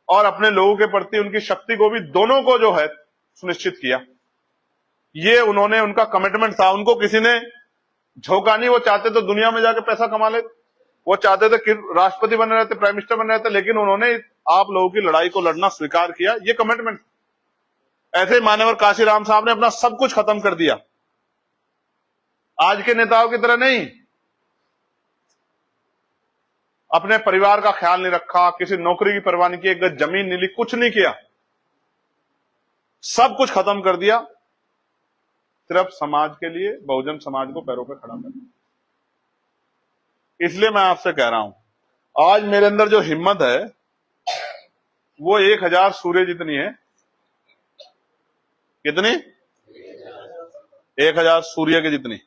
और अपने लोगों के प्रति उनकी शक्ति को भी, दोनों को जो है सुनिश्चित किया। ये उन्होंने, उनका कमिटमेंट था। उनको किसी ने झोंका नहीं। वो चाहते तो दुनिया में जाके पैसा कमा ले, वो चाहते थे कि राष्ट्रपति बने रहते, प्राइम मिनिस्टर बने रहते, लेकिन उन्होंने आप लोगों की लड़ाई को लड़ना स्वीकार किया। ये कमिटमेंट। ऐसे ही मान्यवर काशीराम साहब ने अपना सब कुछ खत्म कर दिया। आज के नेताओं की तरह नहीं, अपने परिवार का ख्याल नहीं रखा, किसी नौकरी की परवाह नहीं की, एक गज जमीन नहीं ली, कुछ नहीं किया, सब कुछ खत्म कर दिया, सिर्फ समाज के लिए, बहुजन समाज को पैरों पे खड़ा करना। इसलिए मैं आपसे कह रहा हूं, आज मेरे अंदर जो हिम्मत है वो 1000 सूर्य जितनी है। कितनी? 1000 सूर्य की जितनी,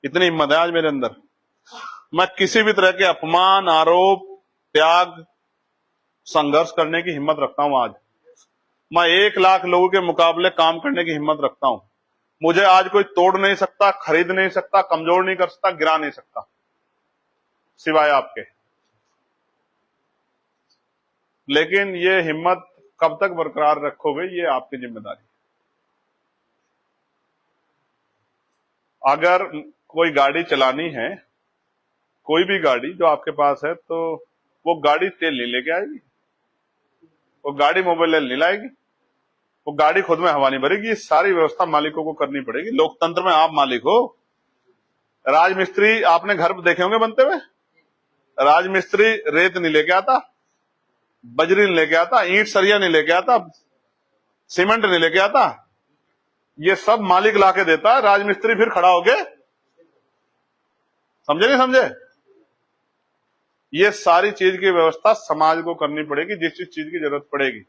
इतनी हिम्मत है आज मेरे अंदर। मैं किसी भी तरह के अपमान, आरोप, त्याग, संघर्ष करने की हिम्मत रखता हूं। आज मैं 1 लाख लोगों के मुकाबले काम करने की हिम्मत रखता हूं। मुझे आज कोई तोड़ नहीं सकता, खरीद नहीं सकता, कमजोर नहीं कर सकता, गिरा नहीं सकता, सिवाय आपके। लेकिन ये हिम्मत कब तक बरकरार रखोगे, ये आपकी जिम्मेदारी। अगर कोई गाड़ी चलानी है, कोई भी गाड़ी जो आपके पास है, तो वो गाड़ी तेल नहीं लेके आएगी, वो गाड़ी मोबाइल नहीं लाएगी, वो गाड़ी खुद में हवा नहीं भरेगी। ये सारी व्यवस्था मालिकों को करनी पड़ेगी। लोकतंत्र में आप मालिक हो। राजमिस्त्री आपने घर देखे होंगे बनते हुए। राजमिस्त्री रेत नहीं लेके आता, बजरी नहीं लेके आता, ईंट सरिया नहीं लेके आता, सीमेंट नहीं लेके आता, ये सब मालिक लाके देता है। राजमिस्त्री फिर खड़ा हो गए, समझे नहीं समझे? ये सारी चीज की व्यवस्था समाज को करनी पड़ेगी, जिस चीज की जरूरत पड़ेगी।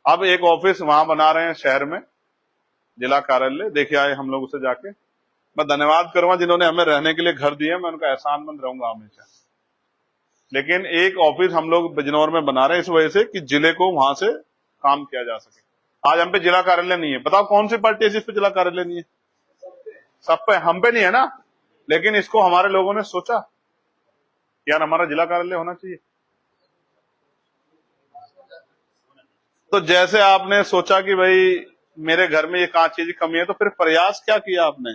अब एक ऑफिस वहां बना रहे हैं शहर में, जिला कार्यालय, देखे आए हम लोग उसे जाके। मैं धन्यवाद करूंगा जिन्होंने हमें रहने के लिए घर दिए, मैं उनका एहसानमंद रहूंगा हमेशा। लेकिन एक ऑफिस हम लोग बिजनौर में बना रहे हैं इस वजह से कि जिले को वहां से काम किया जा सके। आज हम पे जिला कार्यालय नहीं है। बताओ कौन सी पार्टी है जिस पे जिला कार्यालय नहीं है? सब पे, हम पे नहीं है ना। लेकिन इसको हमारे लोगों ने सोचा यार हमारा जिला कार्यालय होना चाहिए। तो जैसे आपने सोचा कि भाई मेरे घर में ये कहां चीज की कमी है, तो फिर प्रयास क्या किया आपने?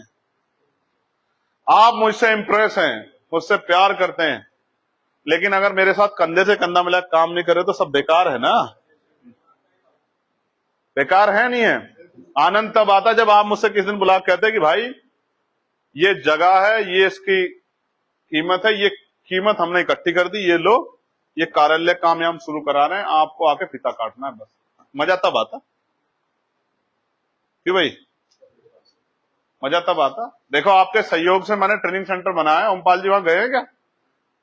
आप मुझसे इंप्रेस हैं, मुझसे प्यार करते हैं, लेकिन अगर मेरे साथ कंधे से कंधा मिला काम नहीं करे तो सब बेकार है ना। बेकार है नहीं है। आनंद तब आता जब आप मुझसे किसी दिन बुला कहते कि भाई ये जगह है, ये इसकी कीमत है, ये कीमत हमने इकट्ठी कर दी, ये लो, ये कार्यालय काम हम शुरू करा रहे हैं, आपको आके फीता काटना है बस। मजा तब आता कि भाई, मजा तब आता। देखो आपके सहयोग से मैंने ट्रेनिंग सेंटर बनाया। ओमपाल जी वहां गए हैं क्या?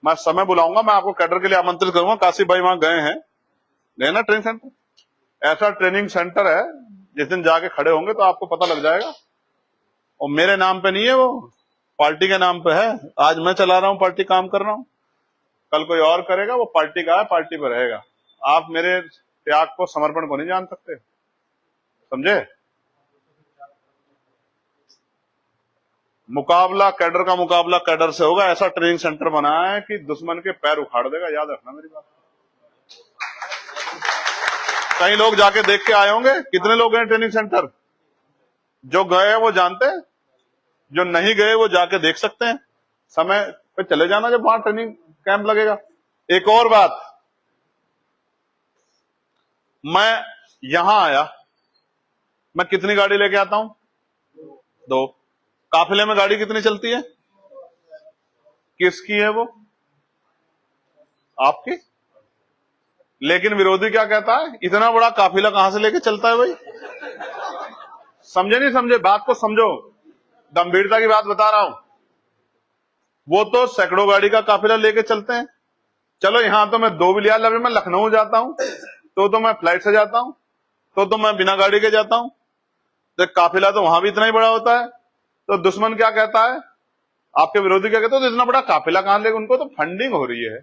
मैं समय बुलाऊंगा, मैं आपको कैडर के लिए आमंत्रित करूंगा। काशी भाई वहां गए हैं, गए ना ट्रेनिंग सेंटर। ऐसा ट्रेनिंग सेंटर है, जिस दिन जाके खड़े होंगे तो आपको पता लग जाएगा। और मेरे नाम पे नहीं है, वो पार्टी के नाम पे है। आज मैं चला रहा हूं, पार्टी काम कर रहा हूं, कल कोई और करेगा, वो पार्टी का है, पार्टी पर रहेगा। आप मेरे त्याग को, समर्पण को नहीं जान सकते, समझे? मुकाबला कैडर का, मुकाबला कैडर से होगा। ऐसा ट्रेनिंग सेंटर बनाया है कि दुश्मन के पैर उखाड़ देगा। याद रखना मेरी बात। कई लोग जाके देख के आए होंगे। कितने लोग गए ट्रेनिंग सेंटर? जो गए हैं वो जानते हैं, जो नहीं गए वो जाके देख सकते हैं। समय पे चले जाना जब वहां ट्रेनिंग कैंप लगेगा। एक और बात, मैं यहां आया, मैं कितनी गाड़ी लेके आता हूं? 2। काफिले में गाड़ी कितनी चलती है? किसकी है वो? आपकी। लेकिन विरोधी क्या कहता है? इतना बड़ा काफिला कहां से लेके चलता है भाई? समझे नहीं समझे? बात को समझो, गंभीरता की बात बता रहा हूं। वो तो सैकड़ों गाड़ी का काफिला लेके चलते हैं। चलो यहां तो मैं 2 भी लिया, अभी मैं लखनऊ जाता हूं तो मैं फ्लाइट से जाता हूं, तो मैं बिना गाड़ी के जाता हूं। तो काफिला तो वहां भी इतना ही बड़ा होता है। तो दुश्मन क्या कहता है, आपके विरोधी क्या कहते हैं? तो इतना बड़ा काफिला कहां लेगा? उनको तो फंडिंग हो रही है।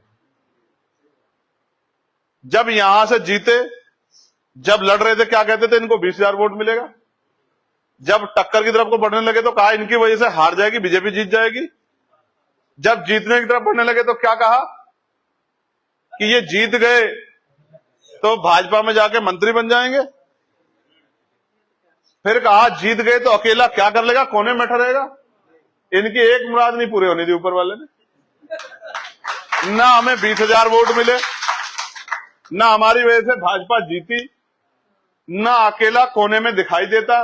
जब यहां से जीते, जब लड़ रहे थे, क्या कहते थे? इनको 20,000 वोट मिलेगा। जब टक्कर की तरफ को बढ़ने लगे तो कहा इनकी वजह से हार जाएगी, बीजेपी जीत जाएगी। जब जीतने की तरफ बढ़ने लगे तो क्या कहा? कि ये जीत गए तो भाजपा में जाके मंत्री बन जाएंगे। फिर कहा जीत गए तो अकेला क्या कर लेगा, कोने में बैठा रहेगा। इनकी एक मुराद नहीं पूरी होनी थी ऊपर वाले ने। ना हमें 20,000 वोट मिले, ना हमारी वजह से भाजपा जीती, ना अकेला कोने में दिखाई देता,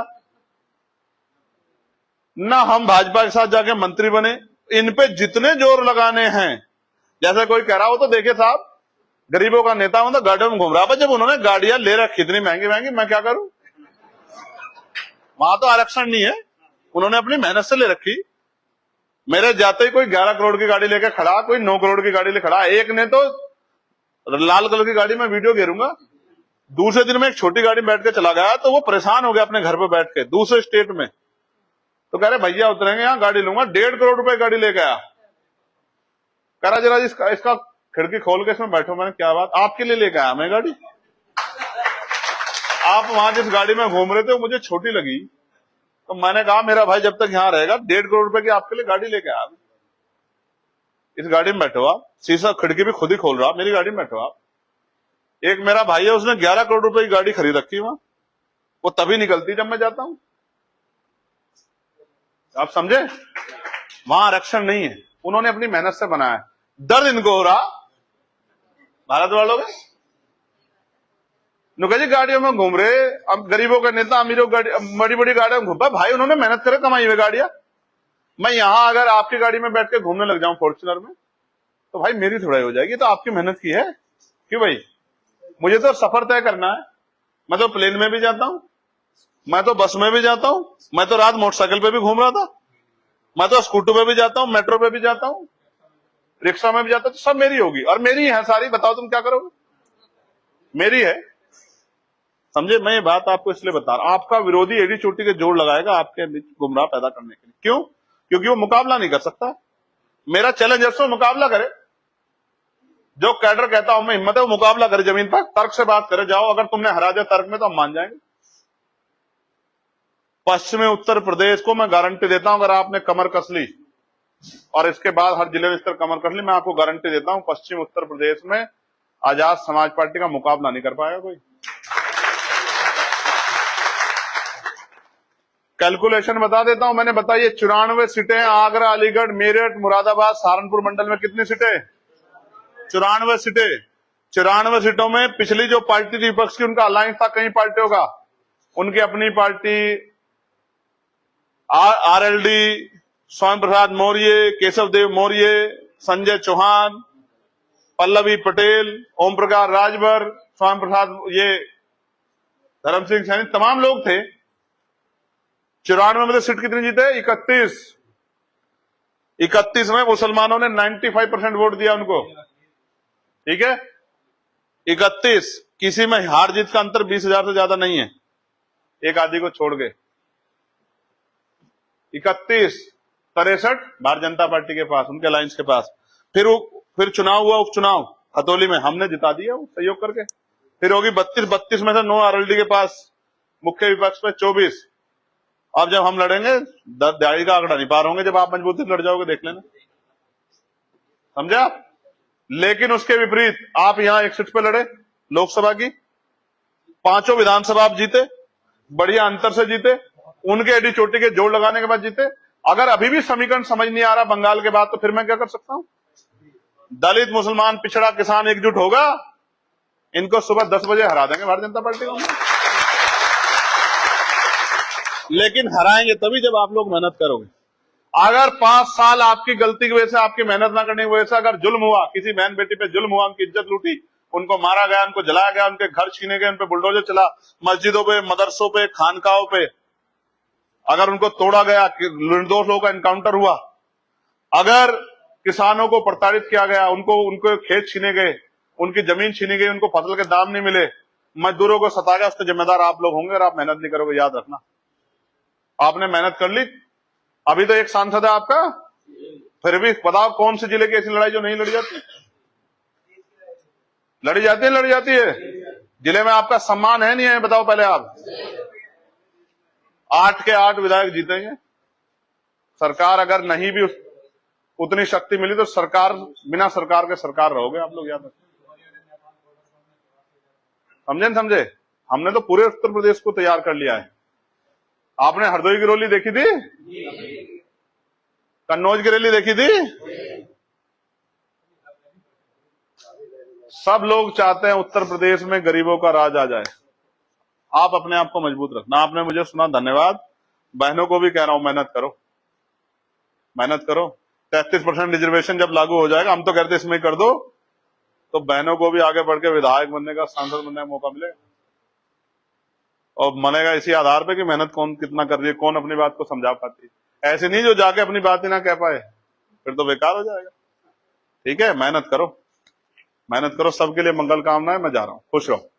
ना हम भाजपा के साथ जाके मंत्री बने। इन पे जितने जोर लगाने हैं, जैसे कोई कह रहा हो तो देखिए साहब, गरीबों का नेता हूं तो गाड़ियों में घूम रहा था, जब उन्होंने गाड़ियां ले रखी इतनी महंगी महंगी, मैं क्या करूं। वहां तो आरक्षण नहीं है, उन्होंने अपनी मेहनत से ले रखी। मेरे जाते ही कोई 11 करोड़ की गाड़ी लेकर खड़ा, कोई 9 करोड़ की गाड़ी लेकर खड़ा। एक ने तो लाल कलर की गाड़ी में वीडियो घेरूंगा, दूसरे दिन में एक छोटी गाड़ी में बैठ के चला गया, तो वो परेशान हो गया अपने घर पे बैठ के दूसरे स्टेट में। तो कह रहे भैया उतरेंगे यहां गाड़ी लूंगा, 1.5 करोड़ रुपए गाड़ी ले गया। कह रहा जरा इसका खिड़की खोल के इसमें बैठो। मैंने क्या बात, आपके लिए लेके आया मैं गाड़ी, आप वहां जिस गाड़ी में घूम रहे थे वो मुझे छोटी लगी, तो मैंने कहा मेरा भाई जब तक यहां रहेगा 1.5 करोड़ रुपए की आपके लिए गाड़ी लेके आया, इस गाड़ी में बैठो आप, शीशा खिड़की भी खुद ही खोल रहा, मेरी गाड़ी में बैठो आप। एक मेरा भाई है, उसने 11 करोड़ रुपए की गाड़ी खरीद रखी वहां, वो तभी निकलती जब मैं जाता हूं। आप समझे, वहां आरक्षण नहीं है, उन्होंने अपनी मेहनत से बनाया। दर्द इनको हो रहा भारत वालों में, नुका जी गाड़ियों में घूम रहे, अब गरीबों का नेता अमीरों बड़ी बड़ी गाड़ियों में घूमता। भाई उन्होंने मेहनत करे कमाई हुई गाड़ियां। मैं यहां अगर आपकी गाड़ी में बैठ के घूमने लग जाऊं फॉर्च्यूनर में, तो भाई मेरी थोड़ा हो जाएगी, तो आपकी मेहनत की है क्यों भाई। मुझे तो सफर तय करना है, मैं तो प्लेन में भी जाता हूं, मैं तो बस में भी जाता हूं, मैं तो रात मोटरसाइकिल पे भी घूम रहा था, मैं तो स्कूटर पे भी जाता हूं, मेट्रो पे भी जाता हूं, रिक्शा में भी जाता हूं, तो सब मेरी होगी और मेरी है सारी। बताओ तुम क्या करोगे, मेरी है। समझे, मैं ये बात आपको इसलिए बता रहा हूं, आपका विरोधी एडी चोटी के जोड़ लगाएगा आपके बीच गुमराह पैदा करने के लिए। क्यों, क्योंकि वो मुकाबला नहीं कर सकता। मेरा चैलेंज है मुकाबला करे, जो कैडर कहता हूं मैं हिम्मत है वो मुकाबला करे, जमीन पर तर्क से बात करे। जाओ, अगर तुमने हरा दिया तर्क में तो हम मान जाएंगे। पश्चिमी उत्तर प्रदेश को मैं गारंटी देता हूं, अगर आपने कमर कस ली और इसके बाद हर जिले में इस तरह कमर कस ली, मैं आपको गारंटी देता हूं पश्चिम उत्तर प्रदेश में आजाद समाज पार्टी का मुकाबला नहीं कर पाएगा कोई। कैलकुलेशन बता देता हूं, मैंने बताइए 94 सीटें आगरा, अलीगढ़, मेरठ, मुरादाबाद, सहारनपुर मंडल में कितनी सीटें, 94 सीटें। 94 सीटों में पिछली जो पार्टी थी विपक्ष की, उनका अलायंस था कई पार्टियों का, उनकी अपनी पार्टी आरएलडी, स्वयं प्रसाद मौर्य, केशव देव मौर्य, संजय चौहान, पल्लवी पटेल, ओम प्रकाश राजभर, स्वयं प्रसाद, ये धर्म सिंह सैनी, तमाम लोग थे। 94 में सीट कितनी जीते, 31। 31 में मुसलमानों ने 95% वोट दिया उनको, ठीक है। 31, किसी में हार जीत का अंतर 20,000 से ज्यादा नहीं है, एक आदि को छोड़ के। 31, 63 भारतीय जनता पार्टी के पास, उनके अलायंस के पास। फिर चुनाव हुआ, उपचुनाव खतौली में, हमने जिता दिया वो सहयोग करके। फिर होगी 32 में से 9 आरएलडी के पास, मुख्य विपक्ष में 24। अब जब हम लड़ेंगे दिहाड़ी का आंकड़ा नहीं पार होंगे, जब आप मजबूती से लड़ जाओगे देख लेना, समझे आप। लेकिन उसके विपरीत आप यहां एक सीट पे लड़े लोकसभा की, 5 विधानसभा आप जीते, बढ़िया अंतर से जीते, उनके एडी चोटी के जोड़ लगाने के बाद जीते। अगर अभी भी समीकरण समझ नहीं आ रहा बंगाल के बाद, तो फिर मैं क्या कर सकता हूं। दलित, मुसलमान, पिछड़ा, किसान एकजुट होगा, इनको सुबह 10 बजे हरा देंगे भारतीय जनता पार्टी को। लेकिन हराएंगे तभी जब आप लोग मेहनत करोगे। अगर 5 साल आपकी गलती की वजह से, आपकी मेहनत ना करने की वजह से अगर जुल्म हुआ, किसी बहन बेटी पे जुल्म हुआ, उनकी इज्जत लूटी, उनको मारा गया, उनको जलाया गया, उनके घर छीने गए, उन पे बुलडोजर चला, मस्जिदों पे, मदरसों पे, खानकाहों पे अगर उनको तोड़ा गया, निर्दोष लोगों का एनकाउंटर हुआ, अगर किसानों को प्रताड़ित किया गया, उनको खेत छीने गए, उनकी जमीन छीनी गई, उनको फसल के दाम नहीं मिले, मजदूरों को सताया गया, उसके जिम्मेदार आप लोग होंगे। और आप मेहनत नहीं करोगे, याद रखना। आपने मेहनत कर ली, अभी तो एक सांसद है आपका, फिर भी बताओ कौन से जिले की ऐसी लड़ाई जो नहीं लड़ी जाती, लड़ी जाती है, लड़ी जाती है। जिले में आपका सम्मान है नहीं है, बताओ पहले आप। 8 के 8 विधायक जीतेंगे। सरकार अगर नहीं भी उतनी शक्ति मिली तो सरकार, बिना सरकार के सरकार रहोगे आप लोग, याद रखो। समझे न समझे? हमने तो पूरे उत्तर प्रदेश को तैयार कर लिया है। आपने हरदोई की रैली देखी थी? कन्नौज की रैली देखी थी? सब लोग चाहते हैं उत्तर प्रदेश में गरीबों का राज आ जाए। आप अपने आप को मजबूत रखना। आपने मुझे सुना, धन्यवाद। बहनों को भी कह रहा हूं, मेहनत करो, मेहनत करो। 33% रिजर्वेशन जब लागू हो जाएगा, हम तो कहते इसमें कर दो, तो बहनों को भी आगे बढ़ के विधायक बनने का, सांसद बनने का मौका मिलेगा। और बनेगा इसी आधार पे कि मेहनत कौन कितना कर रही है, कौन अपनी बात को समझा पाती है। ऐसे नहीं जो जाके अपनी बात ही ना कह पाए, फिर तो बेकार हो जाएगा। ठीक है, मेहनत करो, मेहनत करो। सबके लिए मंगल कामनाएं। मैं जा रहा हूं, खुश रहो।